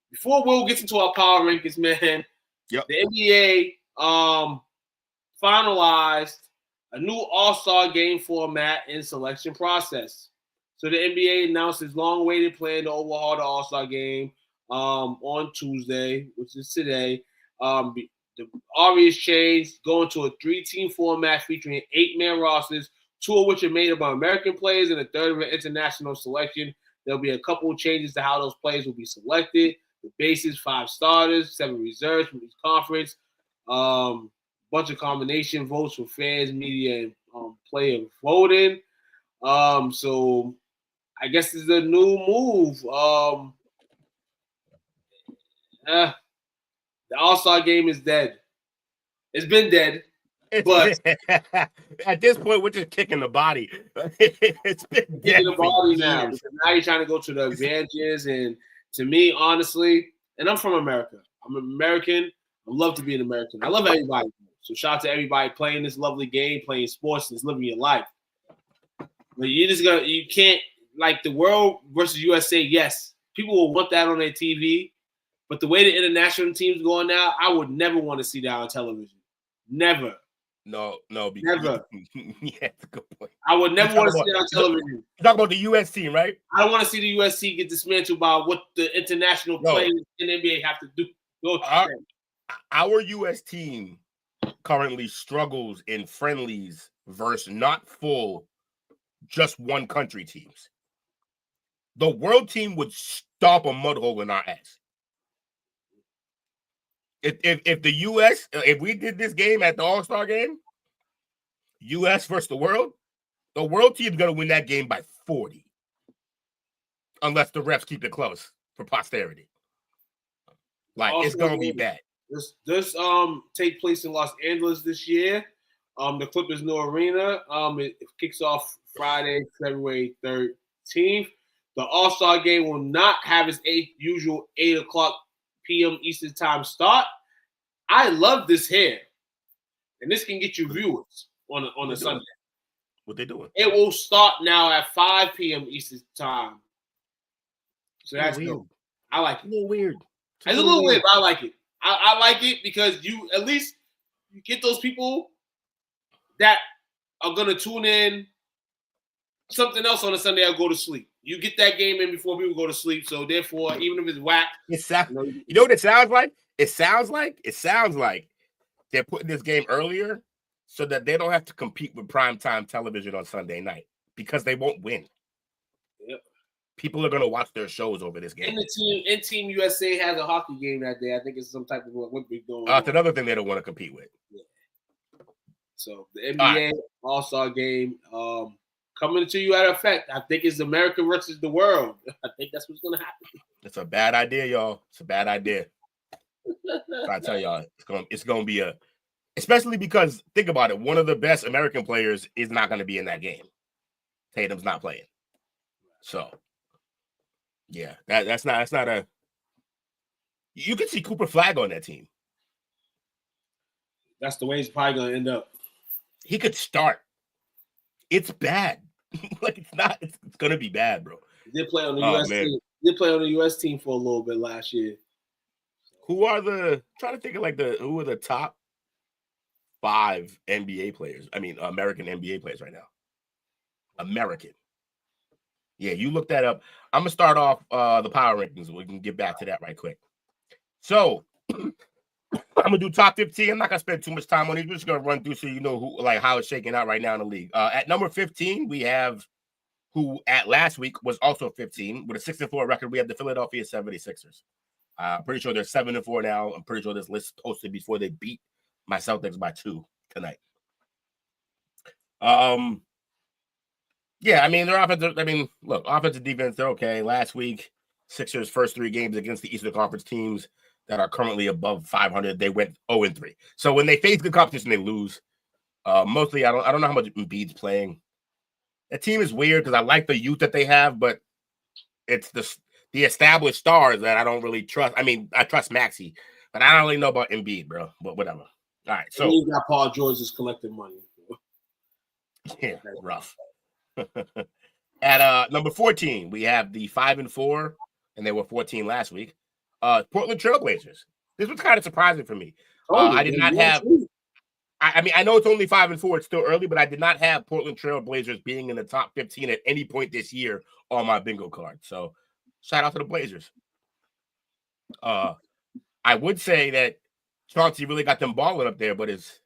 Before Will gets into our power rankings, man, the NBA finalized a new All-Star game format and selection process. So the NBA announced its long-awaited plan to overhaul the All-Star game on Tuesday, which is today. The obvious change, going to a 3-team format featuring 8-man rosters 2 of which are made up by American players, and a third of an international selection. There'll be a couple of changes to how those players will be selected. The bases, 5 starters, 7 reserves from each conference. Bunch of combination votes for fans, media, and player voting. So I guess this is a new move. The All-Star game is dead. It's been dead. But at this point, we're just kicking the body. It's been dead the for body years. now. Because now you're trying to go to the advantages. And to me, honestly, and I'm from America. I'm an American. I love to be an American. I love everybody. So shout out to everybody playing this lovely game, playing sports, and living your life. But you can't, like the world versus USA, yes, people will want that on their TV. But the way the international team's going now, I would never want to see that on television. Never. No. Never. Yeah, that's a good point. I would never want to see that on television. You talk about the U.S. team, right? I don't want to see the USC get dismantled by what the international players in the NBA have to do. Our U.S. team currently struggles in friendlies versus not full, just one country teams. The world team would stomp a mud hole in our ass. If the U.S. if we did this game at the All-Star game, U.S. versus the world team is going to win that game by 40. Unless the refs keep it close for posterity. Like, also, it's going to be bad. This take place in Los Angeles this year. The Clippers New Arena. It kicks off Friday, February 13th. The All-Star game will not have its usual 8 o'clock p.m. Eastern time start. I love this here. And this can get you viewers on a Sunday. What they doing? It will start now at 5 p.m. Eastern time. So that's weird. Dope. I like it. A little weird. It's a little weird, but I like it. I like it because you at least you get those people that are gonna tune in something else on a Sunday or go to sleep. You get that game in before people go to sleep. So therefore, even if it's whack, you know what it sounds like? It sounds like they're putting this game earlier so that they don't have to compete with primetime television on Sunday night because they won't win. Yep. People are going to watch their shows over this game. And Team USA has a hockey game that day. I think it's some type of Olympic going. That's another thing they don't want to compete with. Yeah. So the NBA All-Star game coming to you at effect. I think it's America versus the world. I think that's what's going to happen. It's a bad idea, y'all. It's a bad idea. I tell y'all, it's going to be especially because think about it. One of the best American players is not going to be in that game. Tatum's not playing. So, yeah, that's not a. You could see Cooper Flag on that team. That's the way it's probably going to end up. He could start. It's bad. Like it's not. It's going to be bad, bro. He did play on the U.S. team. He did play on the U.S. team for a little bit last year. Who are trying to think of who are the top 5 NBA players? I mean, American NBA players right now. American. Yeah, you look that up. I'm gonna start off the power rankings. We can get back to that right quick. So I'm gonna do top 15. I'm not gonna spend too much time on it. We're just gonna run through so you know who how it's shaking out right now in the league. At number 15, we have who at last week was also 15 with a 6-4 record. We have the Philadelphia 76ers. Pretty sure they're 7-4 now. I'm pretty sure this list posted before they beat my Celtics by 2 tonight. Yeah, I mean, their offensive. I mean, look, offensive defense, they're okay. Last week, Sixers' first 3 games against the Eastern Conference teams that are currently above 500, they went 0-3. So when they face good competition, they lose. Mostly, I don't know how much Embiid's playing. That team is weird because I like the youth that they have, but it's the established stars that I don't really trust. I mean, I trust Maxey, but I don't really know about Embiid, bro. But whatever. All right, so you got Paul George is collecting money. Yeah, rough. At number 14, we have the 5-4, and they were 14 last week. Portland Trailblazers. This was kind of surprising for me. I did not have. I mean, I know it's only 5-4. It's still early, but I did not have Portland Trailblazers being in the top 15 at any point this year on my bingo card. So, shout out to the Blazers. I would say that Chauncey really got them balling up there, but is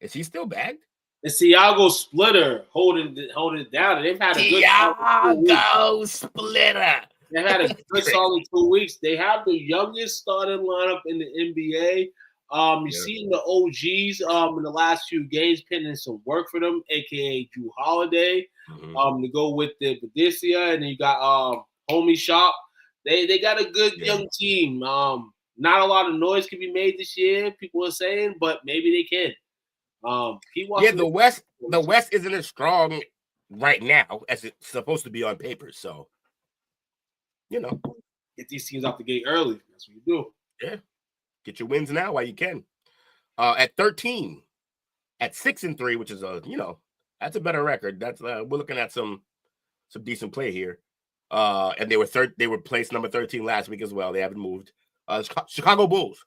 he still bagged? And Thiago Splitter holding it down. They've had a good Thiago Splitter. They've had a good solid 2 weeks. They have the youngest starting lineup in the NBA. You've seen the OGs in the last few games putting in some work for them, aka Drew Holiday, to go with the Badisia, and then you got Homie Shop. They got a good young team. Not a lot of noise can be made this year, people are saying, but maybe they can. The West isn't as strong right now as it's supposed to be on paper. So, get these teams out the gate early. That's what you do. Yeah, get your wins now while you can. At 13, at 6-3, which is that's a better record. That's we're looking at some decent play here. And they were placed number 13 last week as well. They haven't moved. Chicago Bulls.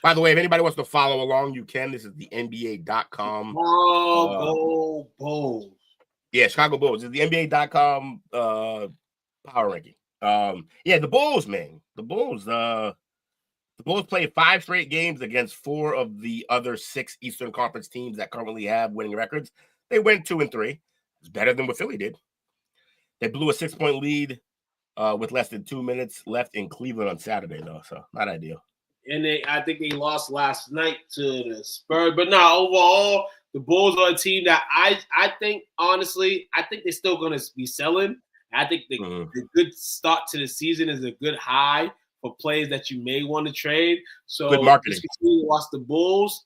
By the way, if anybody wants to follow along, you can. This is the NBA.com. Go Bulls. Yeah, Chicago Bulls. This is the NBA.com power ranking. The Bulls, man. The Bulls played 5 straight games against 4 of the other 6 Eastern Conference teams that currently have winning records. They went 2-3. It's better than what Philly did. They blew a 6-point lead with less than 2 minutes left in Cleveland on Saturday, though, so not ideal. And I think they lost last night to the Spurs. But no, overall, the Bulls are a team that I think, honestly, I think they're still going to be selling. I think the good start to the season is a good high for players that you may want to trade. So good marketing. Continue to watch the Bulls.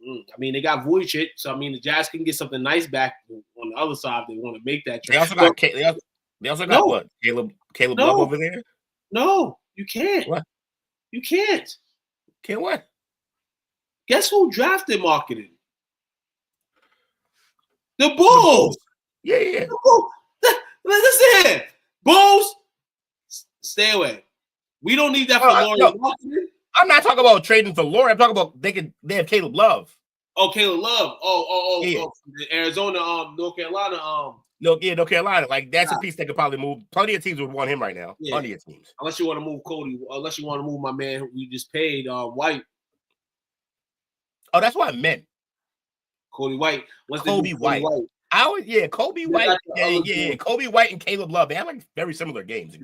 I mean, they got Vujicic, so I mean, the Jazz can get something nice back on the other side if they want to make that trade. They also got what? Caleb Love over there? No, you can't. What? You can't. Can't what? Guess who drafted marketing? The Bulls. Yeah. Listen, Bulls, stay away. We don't need that for Laurie marketing. I'm not talking about trading for Laurie. I'm talking about they have Caleb Love. Oh, Caleb Love. Arizona, North Carolina. North Carolina. Like that's a piece that could probably move. Plenty of teams would want him right now. Yeah. Plenty of teams. Unless you want to move Cody. Unless you want to move my man who we just paid, White. Oh, that's what I meant. Cody White. Kobe White. Kobe White. Kobe White and Caleb Love. They have like very similar games. They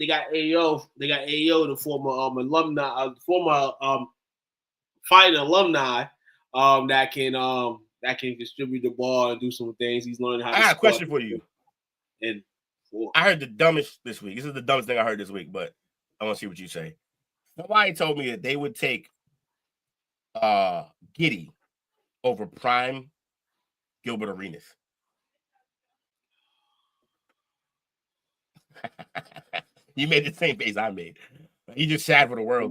got AO. They got AO, the former alumni, former fighter alumni, that can distribute the ball and do some things. He's learning how. I got a question for you. And I heard the dumbest this week. This is the dumbest thing I heard this week, but I want to see what you say. Somebody told me that they would take Giddey over prime Gilbert Arenas. You made the same face I made. You just sad for the world.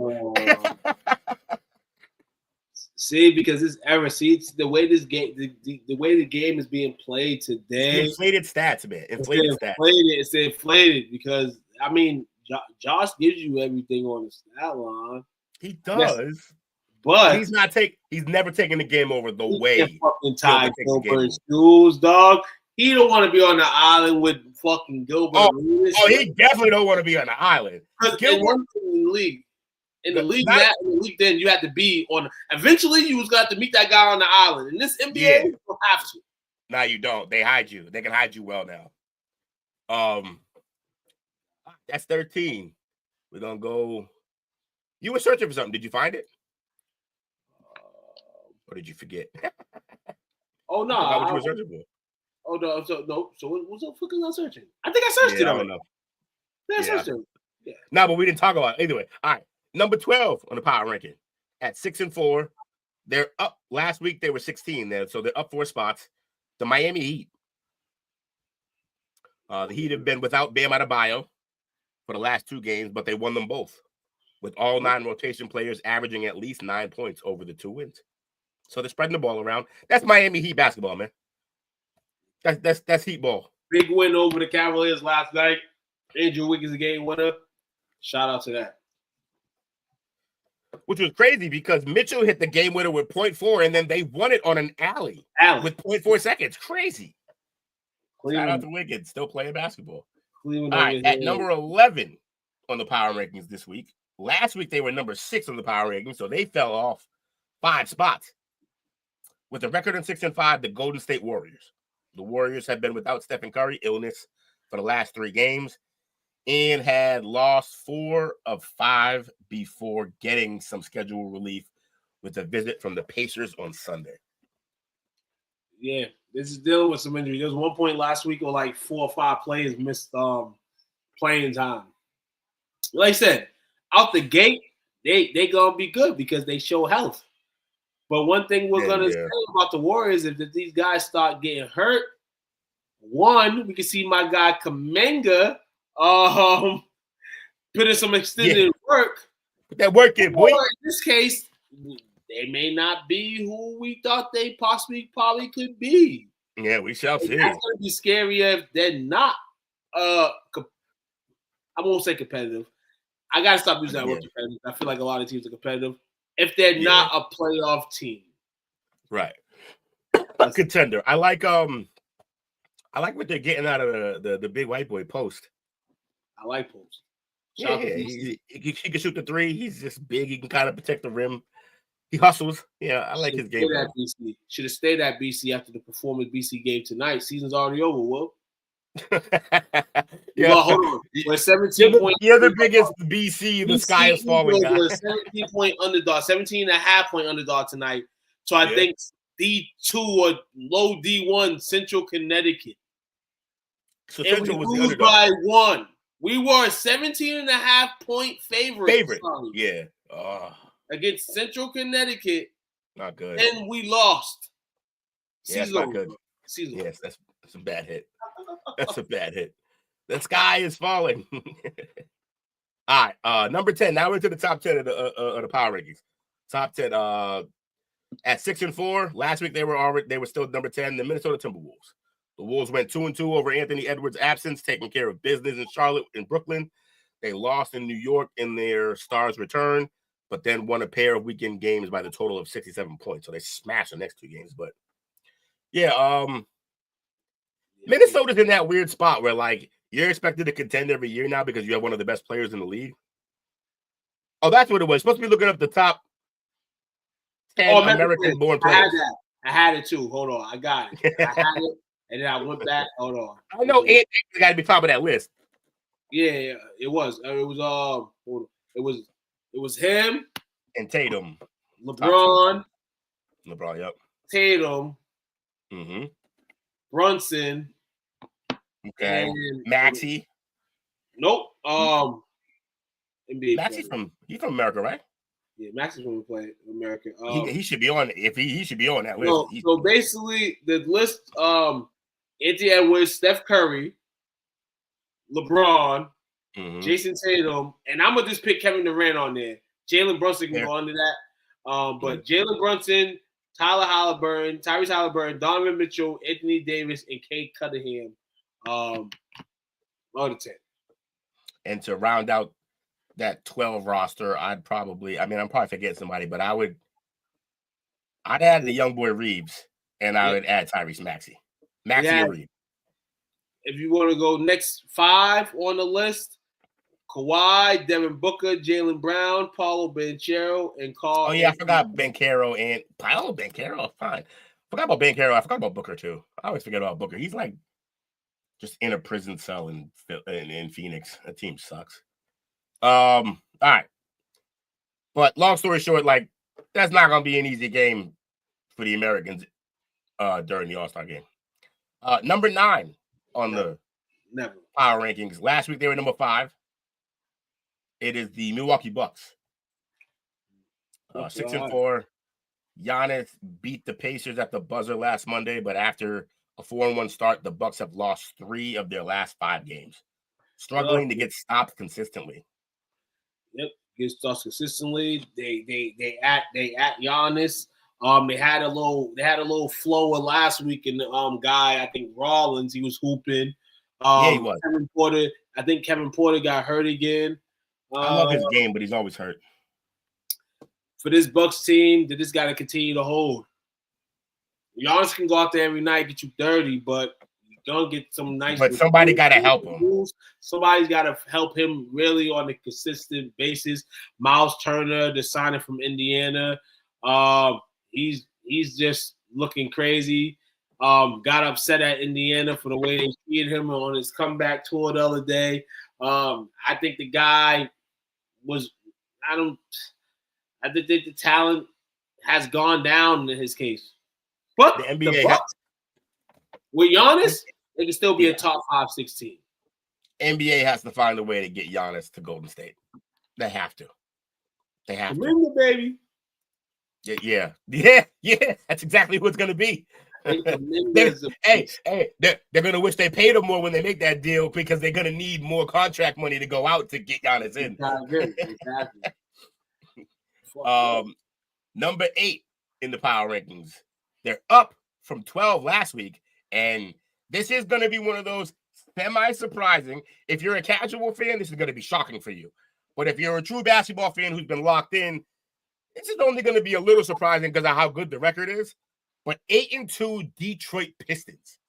See, because this era, it's the way this game, the way the game is being played today. Inflated stats, man. It's inflated because I mean, Josh gives you everything on the stat line. He does, but he's never taken the game over the way. Fucking Ty Gilbert's shoes, dog. He don't want to be on the island with fucking Gilbert. He definitely don't want to be on the island. Gilbert in the league. In the league, then you had to be on. Eventually, you was got to meet that guy on the island. In this NBA, you don't have to. No, you don't. They hide you. They can hide you well now. That's 13. We're gonna go. You were searching for something. Did you find it? Or did you forget? Oh no! What you were searching for? Oh no! So what the fuck was I searching? I think I searched it. I don't know. I searched it. Yeah. No, but we didn't talk about it. Either way. All right. Number 12 on the power ranking at 6-4. They're up. Last week they were 16 there, so they're up 4 spots. The Miami Heat. The Heat have been without Bam Adebayo for the last 2 games, but they won them both with all 9 rotation players averaging at least 9 points over the 2 wins. So they're spreading the ball around. That's Miami Heat basketball, man. That's Heat ball. Big win over the Cavaliers last night. Andrew Wiggins a game winner. Shout out to that. Which was crazy because Mitchell hit the game winner with 0.4, and then they won it on an alley. With 0.4 seconds. Crazy. Shout out to Wiggins, still playing basketball. All right, at number 11 on the power rankings this week. Last week they were number 6 on the power rankings, so they fell off 5 spots. with a record of 6-5, the Golden State Warriors. The Warriors have been without Stephen Curry, illness, for the last 3 games, and had lost 4 of 5 before getting some schedule relief with a visit from the Pacers on Sunday. Yeah, this is dealing with some injury. There was one point last week where like 4 or 5 players missed playing time. Like I said, out the gate, they gonna be good because they show health. But one thing we're gonna say about the Warriors is that these guys start getting hurt. One, we can see my guy Kuminga put in some extended work. Put that work in, boy. Or in this case, they may not be who we thought they probably could be. Yeah, we shall see. That's gonna be scary if they're not. I won't say competitive. I gotta stop using that word competitive. I feel like a lot of teams are competitive. If they're not a playoff team, right? A contender. I like what they're getting out of the big white boy Post. I like Post. Yeah, he can shoot the 3. He's just big. He can kind of protect the rim. He hustles. Yeah, I like his game. Should have stayed at BC after the performance BC gave tonight. Season's already over, Will. Yeah, well, hold on. We're 17 point. You're the biggest BC. The sky is falling. We're 17 point underdog, 17.5 point underdog tonight. So I think D2 or low D1 Central Connecticut. So and Central we was the lose underdog. by 1. We were 17.5 point favorite. Yeah. Against Central Connecticut. Not good. And we lost. Yeah, that's not good. Yes, that's a bad hit. That's a bad hit. The sky is falling. All right, number 10. Now we're to the top 10 of the power rankings. Top 10. At 6-4. Last week they were still number 10. The Minnesota Timberwolves. The Wolves went 2-2 over Anthony Edwards' absence, taking care of business in Charlotte and Brooklyn. They lost in New York in their Stars return, but then won a pair of weekend games by the total of 67 points. So they smashed the next 2 games. But yeah, Minnesota's in that weird spot where like you're expected to contend every year now because you have one of the best players in the league. Oh, that's what it was. Supposed to be looking up the top 10 American-born players. I had it too. Hold on, I got it. I had it, and then I went back. Hold on. I know Anthony got to be top of that list. Yeah, it was. It was him and Tatum, LeBron, yep. Tatum, Brunson, okay, Maxey. Nope. NBA Maxey's from America, right? Yeah, Maxey's from America. He should be on. If he should be on that list. So basically, the list: Anthony Edwards, Steph Curry, LeBron, Jason Tatum, and I'm gonna just pick Kevin Durant on there. Jalen Brunson can go under that. But Jalen Brunson, Tyler Halliburton, Tyrese Halliburton, Donovan Mitchell, Anthony Davis, and Kate Cunningham are the 10. And to round out that 12 roster, I'm probably forgetting somebody, but I'd add the young boy Reeves, and I would add Tyrese Maxey. And Reeves. If you want to go next 5 on the list, Kawhi, Devin Booker, Jaylen Brown, Paolo Banchero, and Carl. Oh, yeah, I forgot Banchero and Paolo Banchero. Fine. Forgot about Banchero. I forgot about Booker, too. I always forget about Booker. He's like just in a prison cell in Phoenix. That team sucks. All right. But long story short, like, that's not going to be an easy game for the Americans during the All-Star game. Number 9 on the power rankings. Last week, they were number 5. It is the Milwaukee Bucks. 6-4. Giannis beat the Pacers at the buzzer last Monday, but after a 4-1 start, the Bucks have lost 3 of their last 5 games, struggling to get stopped consistently. Yep, get stopped consistently. They at Giannis. They had a little flow last week, and the guy, I think Rollins, he was hooping. Yeah, he was. Kevin Porter got hurt again. I love his game, but he's always hurt. For this Bucks team, they just got to continue to hold. Giannis can go out there every night, get you 30, but you're going to get some nice. But somebody got to help him. Somebody's got to help him really on a consistent basis. Miles Turner, the signing from Indiana. He's just looking crazy. Got upset at Indiana for the way they treated him on his comeback tour the other day. I think the guy was – I think the talent has gone down in his case. But The the NBA Bucks, with Giannis, they can still be a top 5-6 team. NBA has to find a way to get Giannis to Golden State. They have to. They have Remember, to. baby. Yeah. That's exactly what it's going to be. They're going to wish they paid him more when they make that deal because they're going to need more contract money to go out to get Giannis in. Exactly. Number 8 in the power rankings. They're up from 12 last week, and this is going to be one of those semi-surprising. If you're a casual fan, this is going to be shocking for you. But if you're a true basketball fan who's been locked in, this is only going to be a little surprising because of how good the record is. But 8-2 Detroit Pistons.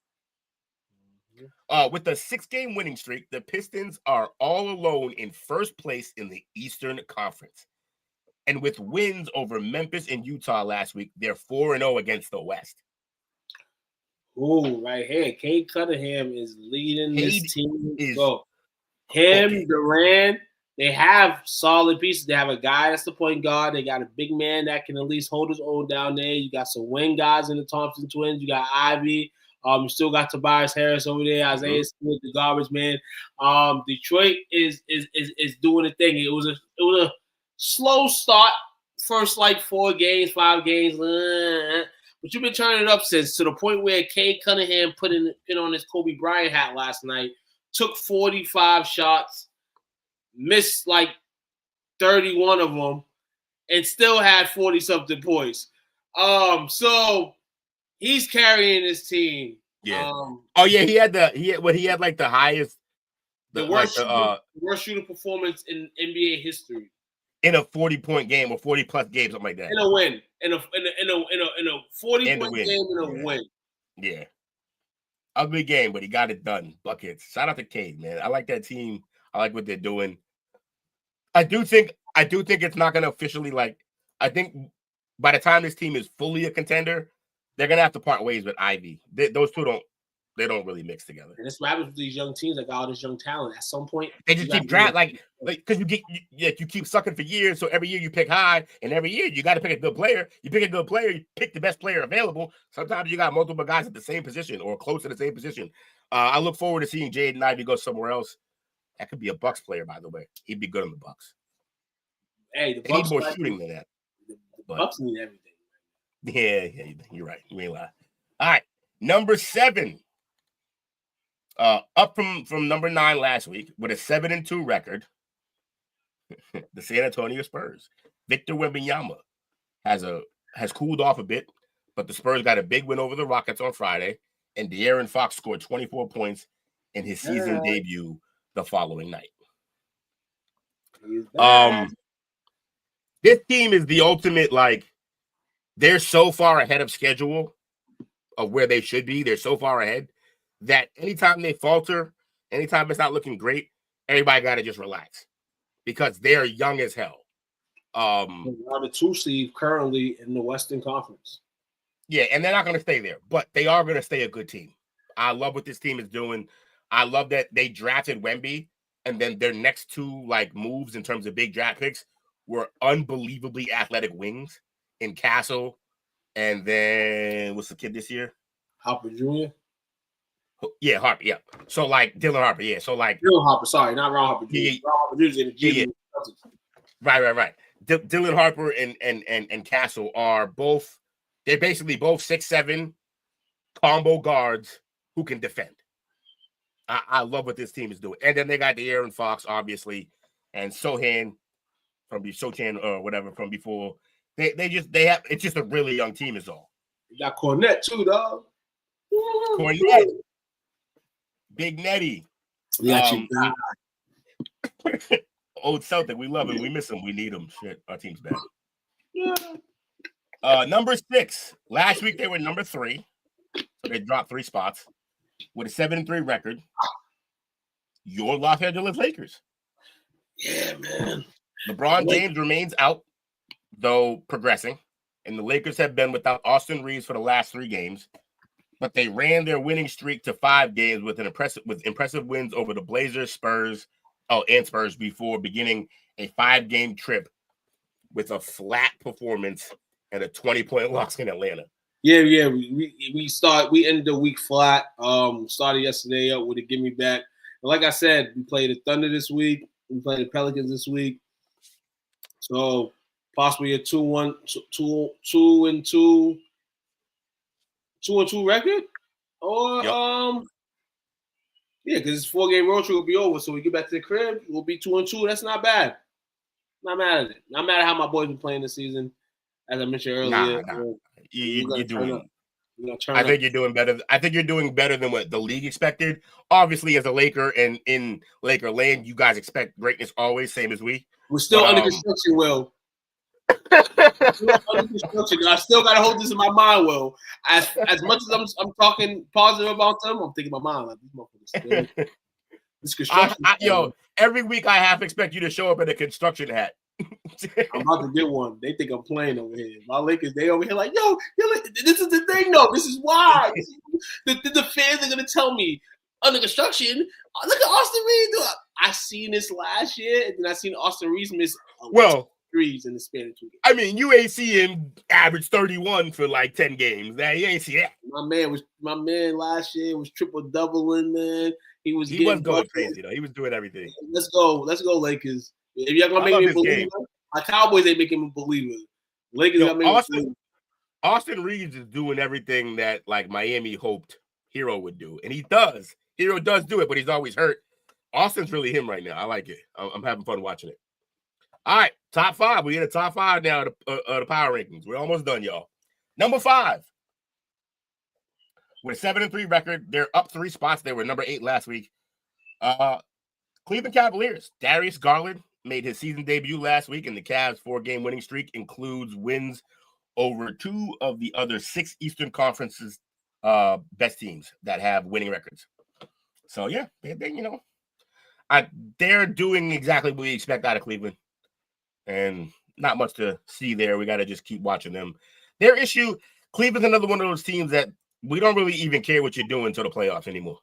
With a 6-game winning streak, the Pistons are all alone in first place in the Eastern Conference. And with wins over Memphis and Utah last week, they're 4-0 against the West. Oh, right here. Cade Cunningham is leading this team. Okay. Durant, they have solid pieces. They have a guy that's the point guard. They got a big man that can at least hold his own down there. You got some wing guys in the Thompson twins. You got Ivy. You still got Tobias Harris over there. Isaiah Smith, the garbage man. Detroit is doing a thing. It was a slow start. First 4 games, 5 games. But you've been turning it up since, to the point where Cade Cunningham put on his Kobe Bryant hat last night, took 45 shots, missed 31 of them, and still had 40-something points. So he's carrying his team. Yeah. He had the highest, the worst shooting performance in NBA history. In a 40-point game or 40-plus game, something like that. In a win. In a 40-point game in a win. Yeah. Ugly game, but he got it done. Buckets. Shout out to Cade, man. I like that team. I like what they're doing. I do think it's not going to officially I think by the time this team is fully a contender, they're going to have to part ways with Ivy. Those two don't really mix together. And that's what happens with these young teams that got all this young talent. At some point, they just keep drafting because you keep sucking for years. So every year you pick high, and every year you got to pick a good player. You pick a good player, you pick the best player available. Sometimes you got multiple guys at the same position or close to the same position. I look forward to seeing Jaden Ivey go somewhere else. That could be a Bucks player, by the way. He'd be good on the Bucks. Hey, the Bucks need more shooting than that. The Bucks need everything. Yeah, you're right. You ain't lying. All right, number 7. Up from number 9 last week with a 7-2 record, the San Antonio Spurs. Victor Wembanyama has cooled off a bit, but the Spurs got a big win over the Rockets on Friday, and De'Aaron Fox scored 24 points in his season debut the following night. This team is the ultimate, they're so far ahead of schedule of where they should be. They're so far ahead that anytime they falter, anytime it's not looking great, everybody got to just relax because they're young as hell. They are the 2 seed currently in the Western Conference. Yeah, and they're not going to stay there, but they are going to stay a good team. I love what this team is doing. I love that they drafted Wemby, and then their next 2 moves in terms of big draft picks were unbelievably athletic wings in Castle, and then what's the kid this year? Harper Jr. Yeah, Harper. Yeah. So Dylan Harper. Yeah. So Dylan Harper. Sorry, not Ron Harper Jr. Yeah. Ron Harper Jr. is in the G. Right. Dylan Harper and Castle are both. They're basically both 6'7" combo guards who can defend. I love what this team is doing, and then they got De'Aaron Fox, obviously, and Sochan or whatever from before. They have. It's just a really young team, is all. You got Cornette too, dog. Cornette. Big Netty. Old Celtic. We love him. We miss him. We need him. Shit. Our team's bad. Number 6. Last week they were number 3. So they dropped 3 spots with a 7-3 record. Your Los Angeles Lakers. Yeah, man. LeBron James remains out, though progressing. and the Lakers have been without Austin Reeves for the last 3 games, but they ran their winning streak to 5 games with impressive wins over the Blazers, Spurs before beginning a 5-game trip with a flat performance and a 20-point loss in Atlanta. Yeah. We ended the week flat. Started yesterday up with a gimme back. And like I said, we played the Thunder this week. We played the Pelicans this week. So possibly a 2-2 record, or yeah, because this 4-game road trip will be over. So we get back to the crib, we'll be 2-2. That's not bad. Not mad at it. Not mad at how my boys been playing this season. As I mentioned earlier, you're doing. I think you're doing better. I think you're doing better than what the league expected. Obviously, as a Laker and in Laker land, you guys expect greatness always, same as we. We're still under construction, Will. Under construction. I still gotta hold this in my mind, Will. As much as I'm talking positive about them, I'm thinking in my mind like these motherfuckers still. This construction. Every week I half expect you to show up in a construction hat. I'm about to get one. They think I'm playing over here. My Lakers, they over here like, yo, this is the thing, though. This is why. The fans are gonna tell me under construction. Look at Austin Reeves. I seen this last year, and then I seen Austin Reeves miss threes in the span of 2 games. I mean, you ain't see him average 31 for like 10 games. Now you ain't see that. My man last year was triple doubling, man. He was going crazy though. He was doing everything. Let's go, Lakers. If y'all gonna make me a believer, my Cowboys ain't making me a believer. Lakers gotta make me a believer. Austin Reeves is doing everything that like Miami hoped Hero would do, and he does. Hero does do it, but he's always hurt. Austin's really him right now. I like it. I'm having fun watching it. All right, top 5. We're in the top 5 now of the power rankings. We're almost done, y'all. Number 5. With a 7-3 record, they're up 3 spots. They were number 8 last week. Cleveland Cavaliers. Darius Garland made his season debut last week, and the Cavs' 4-game winning streak includes wins over 2 of the other 6 Eastern Conference's best teams that have winning records. So yeah, they're doing exactly what we expect out of Cleveland, and not much to see there. We got to just keep watching them. Their issue, Cleveland's another one of those teams that we don't really even care what you're doing until the playoffs anymore.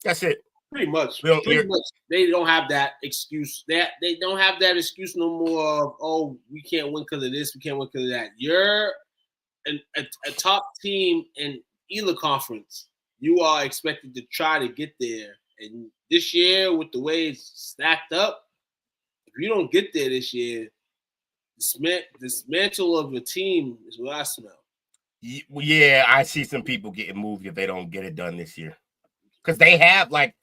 That's it. Pretty much. They don't have that excuse. They don't have that excuse no more of, we can't win because of this, we can't win because of that. You're a top team in either conference. You are expected to try to get there. And this year, with the way it's stacked up, if you don't get there this year, dismantle of your team is what I smell. Yeah, I see some people getting moved if they don't get it done this year. Because they have, like,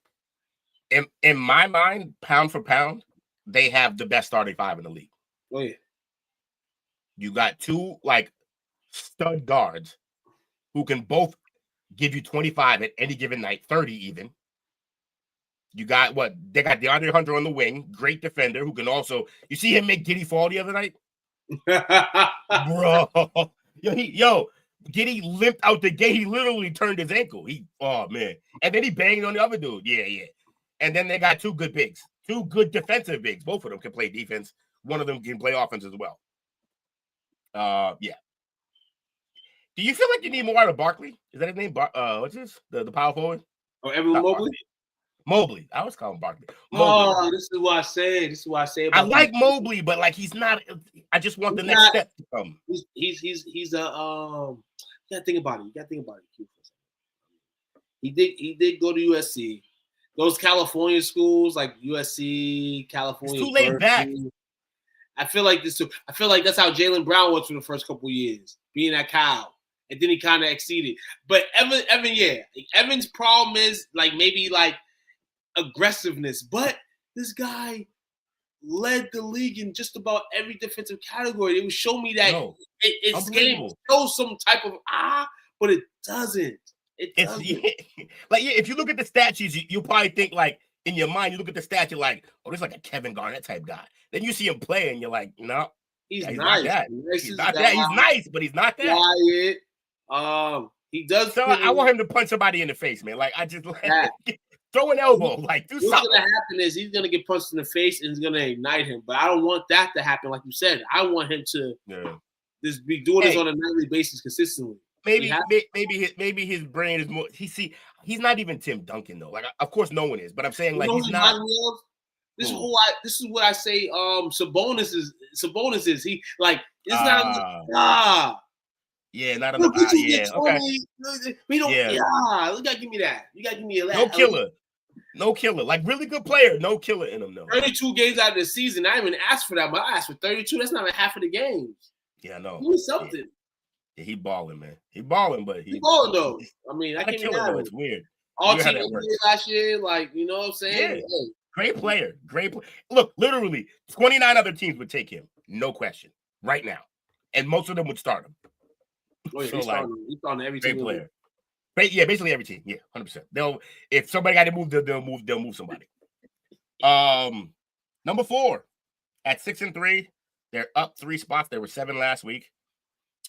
in my mind, pound for pound, they have the best starting 5 in the league. Oh, yeah. You got 2, like, stud guards who can both give you 25 at any given night, 30 even. You got they got DeAndre Hunter on the wing, great defender who can also. You see him make Giddey fall the other night, bro. Giddey limped out the gate. He literally turned his ankle. Man, and then he banged on the other dude. Yeah. And then they got 2 good bigs, 2 good defensive bigs. Both of them can play defense. One of them can play offense as well. Yeah. Do you feel like you need more out of Barkley? Is that his name? What's his? The power forward? Oh, Evan Mobley? Mobley. I always call him Barkley. Oh, this is what I say. I like Mobley, but like he's not. I just want the next step to come. He's a You gotta think about it. He did go to USC. Those California schools like USC, California. It's too laid back. I feel like that's how Jaylen Brown was for the first couple of years, being at Cal. And then he kind of exceeded. But Evan, yeah. Evan's problem is like maybe like aggressiveness. But this guy led the league in just about every defensive category. It would show me that its game shows some type of but it doesn't. It doesn't. Like if you look at the stats, you probably think like in your mind, you look at the stats, you're like, oh, this is like a Kevin Garnett type guy. Then you see him play and you're like, no. He's nice. Not that. He's not that. He's nice, but he's not that. Quiet. He does. So I want him to punch somebody in the face, man. Like I just throw an elbow, like do something. What's gonna happen is he's gonna get punched in the face and it's gonna ignite him. But I don't want that to happen, like you said. I want him to just be doing this on a nightly basis consistently. Maybe his brain is more. He's not even Tim Duncan though. Like, of course, no one is. But I'm saying like he's not. This is what I say. Sabonis is he like? It's not. Yeah, not enough. Yeah, okay. We don't. Yeah, you gotta give me that. You gotta give me that. No killer. Like really good player. No killer in him though. 32 games out of the season. I didn't even ask for that, but I asked for 32. That's not even half of the games. Yeah, I know. Give me something. Yeah, he balling, man. He balling, but he balling though. I mean, I can't kill it. It's weird. All team last year, like you know what I'm saying? Yeah. Hey. Great player. Look, literally, 29 other teams would take him, no question, right now, and most of them would start him. Oh, yeah, he's on every team. Great player. Yeah, basically every team. Yeah, 100%. If somebody got to move, they'll move somebody. Number 4 at 6-3, they're up 3 spots. They were 7 last week.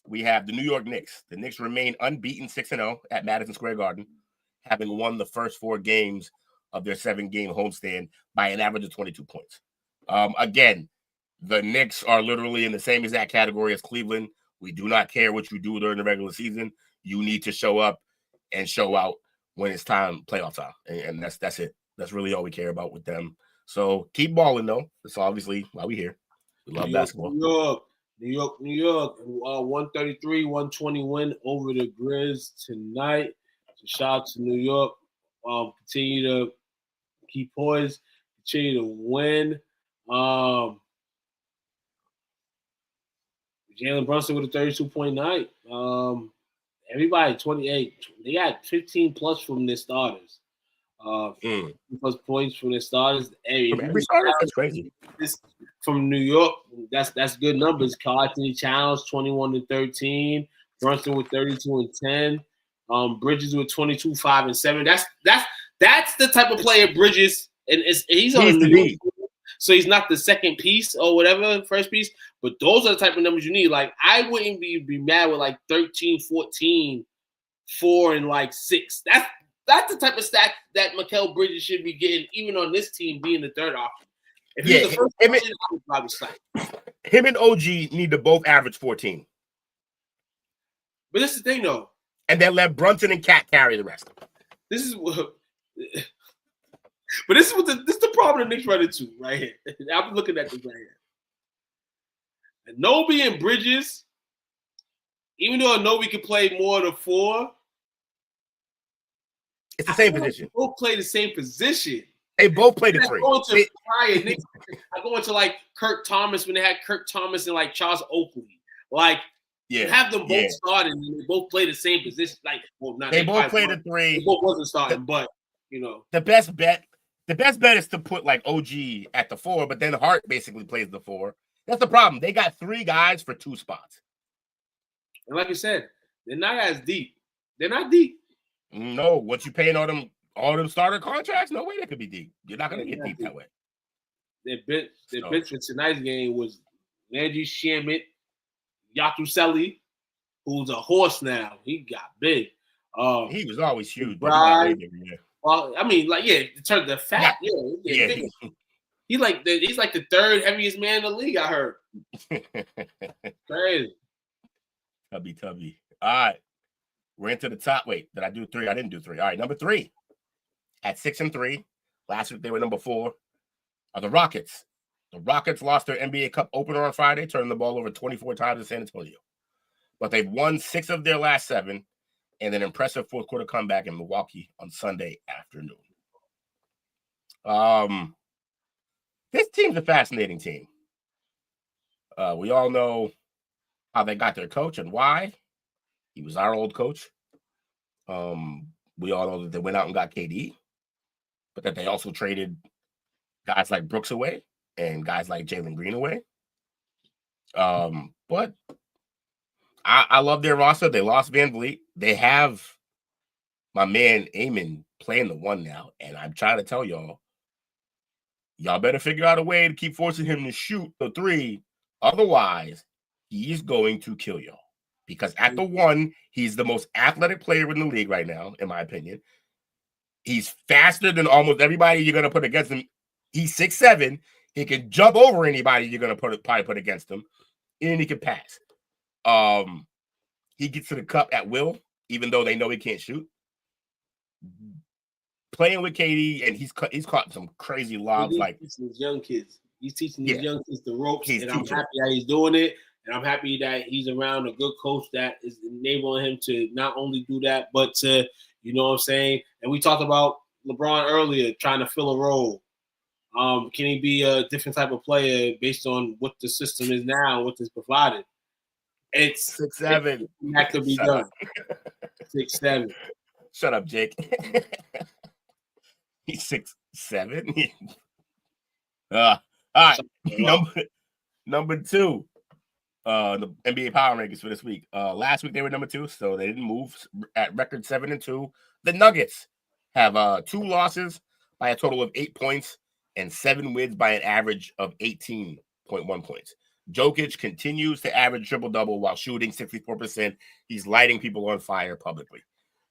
We have the New York Knicks. The Knicks remain unbeaten 6-0 at Madison Square Garden, having won the first 4 games of their 7-game homestand by an average of 22 points. Again, the Knicks are literally in the same exact category as Cleveland. We do not care what you do during the regular season. You need to show up and show out when it's time, playoff time. And that's it. That's really all we care about with them. So keep balling, though. That's obviously why we're here. We love basketball. New York. 133-120 win over the Grizz tonight. So shout out to New York. Continue to keep poised. Continue to win. Jalen Brunson with a 32-point night. Everybody 28. They got 15 plus from their starters. Plus points from their starters. Every starter, that's crazy. From New York, that's good numbers. Carl Anthony Towns 21-13. Brunson with 32-10. Bridges with 22, 5, and 7. That's the type of player Bridges, and he's on New York. So he's not the second piece or whatever, first piece, but those are the type of numbers you need. Like, I wouldn't be mad with like 13, 14, 4, and like 6. That's the type of stat that Mikal Bridges should be getting, even on this team being the third option. If he's the first option, I would probably slack. Him and OG need to both average 14. But this is the thing, though. And then let Brunson and Cat carry the rest. This is what. But this is the problem the Knicks run into right here. I'm looking at this right here. And Nobi and Bridges, even though Nobi can play more than 4, it's the same position. They both play the same position. They both play the 3. I go into like Kirk Thomas when they had Kirk Thomas and like Charles Oakley. Like, have them both starting and they both play the same position. Like, they both play the 3. They both wasn't starting, but you know, the best bet is to put like OG at the 4, but then Hart basically plays the 4. That's the problem. They got 3 guys for 2 spots. And like you said, they're not as deep. They're not deep. No, once you paying all them starter contracts, no way they could be deep. You're not going to get deep that way. Their bench for tonight's game was Landry Shamet, Yatuseli, who's a horse now. He got big. He was always huge. Well, I mean, like, in terms of the fat, he's like the 3rd heaviest man in the league, I heard. Crazy. Tubby. All right. We're into the top. Wait, did I do 3? I didn't do 3. All right, number 3 at 6-3. Last week they were number 4. Are the Rockets. The Rockets lost their NBA Cup opener on Friday, turning the ball over 24 times in San Antonio. But they've won 6 of their last 7, and an impressive fourth quarter comeback in Milwaukee on Sunday afternoon. This team's a fascinating team. We all know how they got their coach and why. He was our old coach. We all know that they went out and got KD, but that they also traded guys like Brooks away and guys like Jalen Green away. But I love their roster. They lost Van Vliet. They have my man Amen playing the 1 now, and I'm trying to tell y'all better figure out a way to keep forcing him to shoot the 3. Otherwise, he's going to kill y'all. Because at the 1, he's the most athletic player in the league right now, in my opinion. He's faster than almost everybody you're going to put against him. He's 6'7". He can jump over anybody you're going to probably put against him. And he can pass. He gets to the cup at will, even though they know he can't shoot. Playing with KD, and he's caught some crazy lobs. He's like teaching these young kids. He's teaching these young kids the ropes, and I'm teaching. happy that he's doing it. And I'm happy that he's around a good coach that is enabling him to not only do that, but to, you know what I'm saying? And we talked about LeBron earlier, trying to fill a role. Can he be a different type of player based on what the system is now, what is provided? It's 6'7". That could be done. 6'7". Shut up, Jake. He's 6'7". All right. Number 2. The NBA power rankings for this week. Last week they were number 2, so they didn't move at record 7-2. The Nuggets have 2 losses by a total of 8 points and 7 wins by an average of 18.1 points. Jokic continues to average triple-double while shooting 64%. He's lighting people on fire publicly.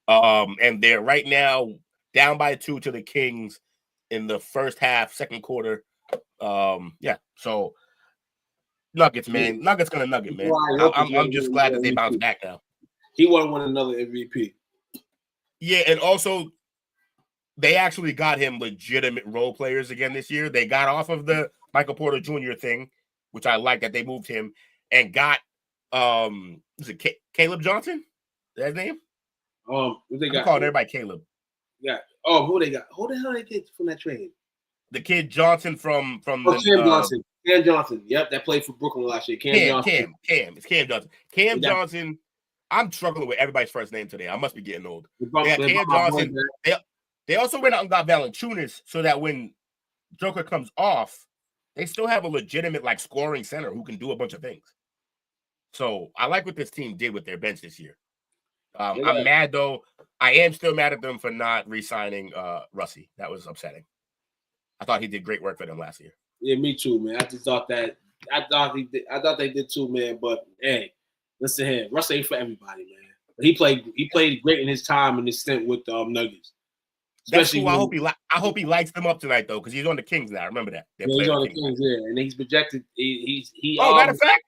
And they're right now down by 2 to the Kings in the first half, second quarter. So Nuggets, man. Nuggets gonna nugget, man. I'm just glad that they bounced back now. He want to win another MVP. Yeah, and also they actually got him legitimate role players again this year. They got off of the Michael Porter Jr. thing, which I like that they moved him, and got is it Caleb Johnson? Is that his name? What they got? I'm calling everybody Caleb. Yeah. Oh, who they got? Who the hell they get from that trade? The kid Johnson from Cam Johnson. Cam Johnson. Yep, that played for Brooklyn last year. Cam Johnson. It's Cam Johnson. Cam Johnson. I'm struggling with everybody's first name today. I must be getting old. Cam Johnson. They also went out and got Valanciunas so that when Joker comes off, they still have a legitimate like scoring center who can do a bunch of things. So I like what this team did with their bench this year. I'm mad though. I am still mad at them for not re-signing Russie. That was upsetting. I thought he did great work for them last year. Yeah, me too, man. I just thought that. I thought they did too, man. But hey, listen here, Russ ain't for everybody, man. But he played great in his time in his stint with Nuggets. Especially that's cool. I hope he lights them up tonight though, because he's on the Kings now. Remember that. He's on the Kings, and he's projected. Matter of fact,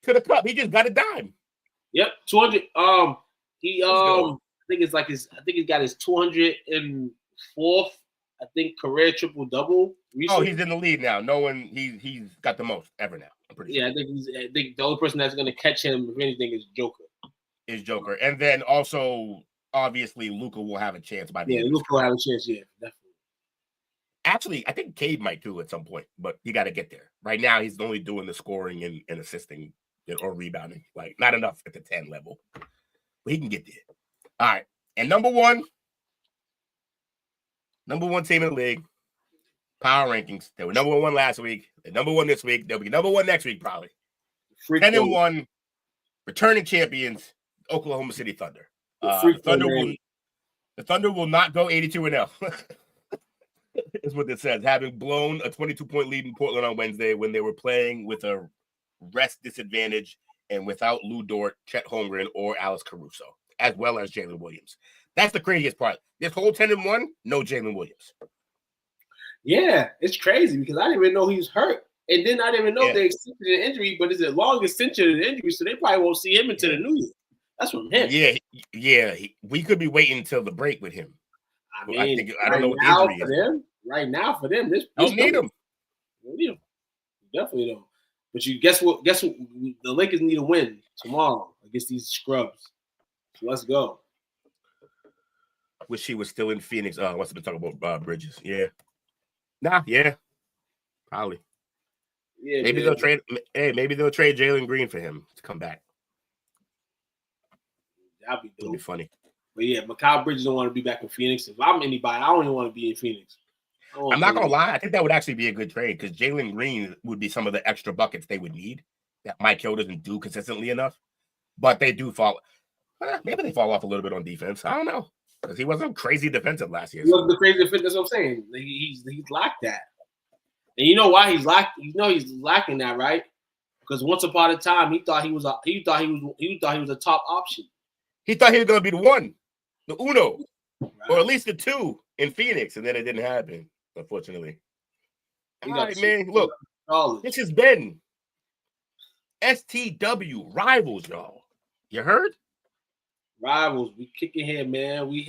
to the cup, he just got a dime. Yep, 200. I think it's like I think he got his 204th. I think career triple double. Oh, he's in the lead now. No one. He's got the most ever now. I'm pretty sure. I think the only person that's going to catch him, if anything, is Joker. And then also, obviously, Luka will have a chance by the end. Luka will have a chance. Yeah, definitely. Actually, I think Cade might do at some point, but you got to get there. Right now, he's only doing the scoring and assisting or rebounding, like not enough at the 10 level, but he can get there. All right, and number one team in the league, power rankings. They were number 1 last week. They're number 1 this week. They'll be number 1 next week, probably. 10-1, returning champions, Oklahoma City Thunder. The Thunder will not go 82-0. Is what it says. Having blown a 22-point lead in Portland on Wednesday when they were playing with a rest disadvantage and without Lou Dort, Chet Holmgren, or Alex Caruso, as well as Jalen Williams. That's the craziest part. This whole 10-1, no Jalen Williams. Yeah, it's crazy because I didn't even know he was hurt. And then I didn't even know they extended an injury, but it's a long extension of the injury, so they probably won't see him until the new year. That's from him. Yeah. We could be waiting until the break with him. I don't know what the injury is. Right now for them, don't need him. Don't need him. Definitely don't. But you guess what? The Lakers need a win tomorrow against these scrubs. So let's go. Wish he was still in Phoenix. Wants to be talking about Bridges. Yeah. Yeah. Probably. Yeah. Maybe they'll trade. Hey, maybe they'll trade Jalen Green for him to come back. That'd be dope. It'll be funny. But yeah, Mikal Bridges don't want to be back in Phoenix. If I'm anybody, I don't even want to be in Phoenix. I'm not gonna lie. I think that would actually be a good trade because Jalen Green would be some of the extra buckets they would need that Mike Hill doesn't do consistently enough. But they do fall. Maybe they fall off a little bit on defense. I don't know because he wasn't crazy defensive last year. He wasn't the crazy defensive. That's what I'm saying. He's lacked that. And you know why he's lacking? You know he's lacking that, right? Because once upon a time he thought he was a top option. He thought he was gonna be the one, the uno, right, or at least the 2 in Phoenix, and then it didn't happen. Unfortunately. All right, man. Look, this has been STW Rivals, y'all. You heard? Rivals, we kicking here, man. We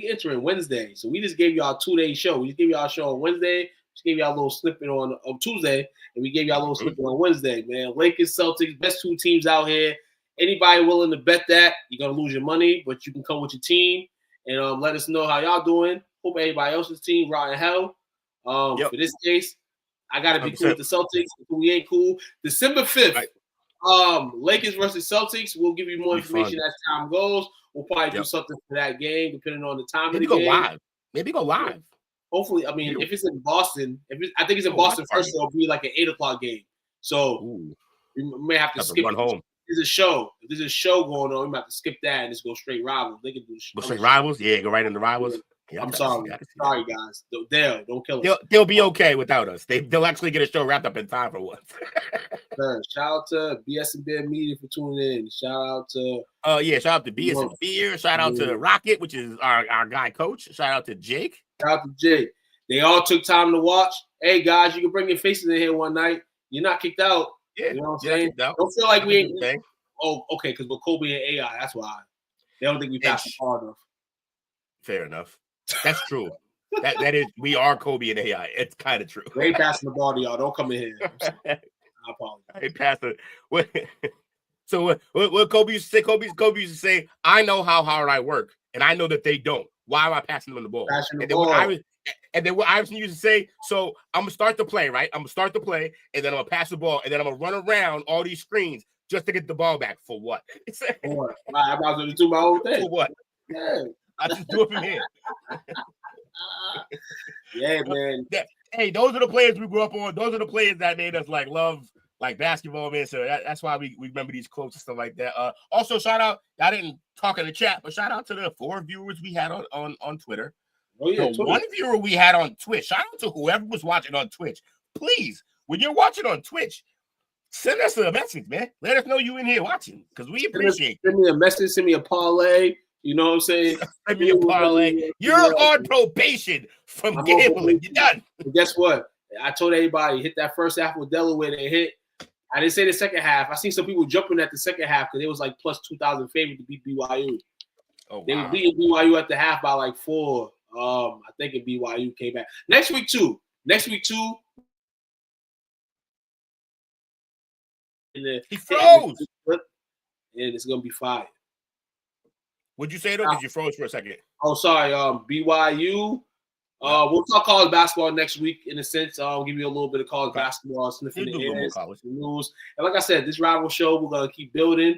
entering Wednesday, so we just gave y'all a 2-day show. We just gave y'all a show on Wednesday. Just gave y'all a little snippet on Tuesday, and we gave y'all a little snippet on Wednesday, man. Lakers, Celtics, best two teams out here. Anybody willing to bet that, you're gonna lose your money, but you can come with your team and let us know how y'all doing. Hope everybody else's team rotten hell. For this case, I gotta be cool with the Celtics. If we ain't cool, December 5th. Right. Lakers versus Celtics. We'll give you more information as time goes. We'll probably do something for that game, depending on the time of the game. Maybe go live. Hopefully, I mean, if it's in Boston, I think it's in Boston first, so it'll be like an 8:00 game. So we may have to skip. Run home. If there's a show going on, we might have to skip that and just go straight Rivals. They can do straight Rivals. Yeah, go right into Rivals. Yeah, I'm sorry. Sorry, guys. Don't kill us. They'll be okay without us. They'll actually get a show wrapped up in time for once. Shout out to BS and Beer Media for tuning in. Shout out to shout out to BS and Beer. Shout out to Rocket, which is our guy coach. Shout out to Jake. Shout out to Jake. They all took time to watch. Hey guys, you can bring your faces in here one night. You're not kicked out. Yeah, you know what I'm saying? Don't feel like we ain't. Oh, okay, because we're Kobe and AI. That's why they don't think we passed the bar enough. Fair enough. That's true. that is, we are Kobe and AI. It's kind of true. They ain't passing the ball to y'all. Don't come in here. I apologize. I ain't passing. So what Kobe used to say? Kobe used to say, "I know how hard I work, and I know that they don't. Why am I passing them the ball?" And then what Iverson used to say, "So I'm gonna start the play, right? I'm gonna start the play, and then I'm gonna pass the ball, and then I'm gonna run around all these screens just to get the ball back. For what? For what? I'm about to do my own thing. For what? Yeah. I just do it from here." Yeah, man. Hey, those are the players we grew up on. Those are the players that made us love basketball, man. So that's why we remember these quotes and stuff like that. Also, shout out. I didn't talk in the chat, but shout out to the 4 viewers we had on Twitter. Oh yeah, the 1 viewer we had on Twitch. Shout out to whoever was watching on Twitch. Please, when you're watching on Twitch, send us a message, man. Let us know you in here watching because we appreciate it. Send me a message. Send me a parlay. You know what I'm saying? Send me a parlay. You're on probation from gambling. You're done. But guess what? I told everybody, hit that first half with Delaware. They hit. I didn't say the second half. I seen some people jumping at the second half because it was like plus 2,000 favorite to beat BYU. Oh, wow. They were beating BYU at the half by like 4. I think if BYU came back. Next week, too. He froze. And it's going to be fire. What'd you say, though? Because you froze for a second. Oh, sorry. BYU. We'll talk college basketball next week in a sense. I'll give you a little bit of college basketball, sniffing the air, the news. And like I said, this rival show, we're going to keep building.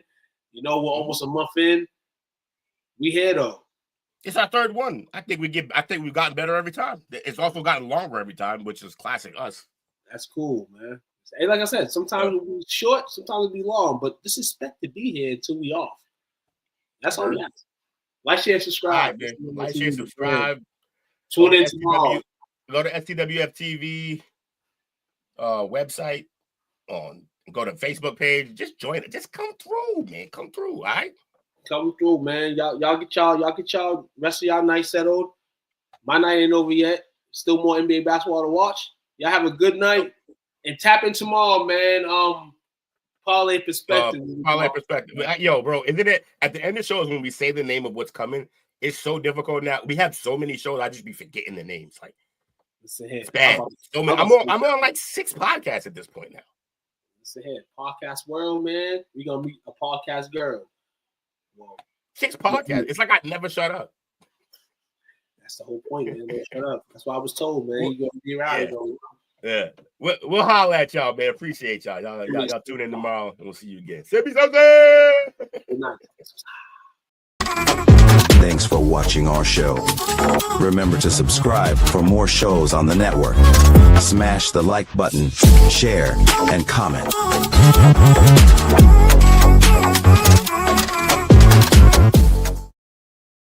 You know, we're almost a month in. We here, though. It's our 3rd one. I think we've gotten better every time. It's also gotten longer every time, which is classic us. That's cool, man. And like I said, sometimes it'll be short, sometimes it'll be long, but just expect to be here until we off. That's all we have. Like, share, subscribe. Right, like, share, subscribe. Tune in tomorrow. Go to STWF TV website. Go to Facebook page. Just join it. Just come through, man. Come through, all right? Come through, man. Y'all get y'all rest of y'all night settled. My night ain't over yet. Still more NBA basketball to watch. Y'all have a good night. And tap in tomorrow, man. Parlay perspective. Yo, bro, isn't it at the end of shows when we say the name of what's coming? It's so difficult now. We have so many shows. I just be forgetting the names. Like, it's bad. I'm on like 6 podcasts at this point now. Listen here, podcast world, man. We gonna meet a podcast girl. Well, 6 podcasts. It's like I never shut up. That's the whole point, man. Don't shut up. That's what I was told, man. You gonna be around. Yeah. We'll holler at y'all, man. Appreciate y'all. Y'all tune in tomorrow and we'll see you again. Send me something. Good night. Thanks for watching our show. Remember to subscribe for more shows on the network. Smash the like button, share, and comment.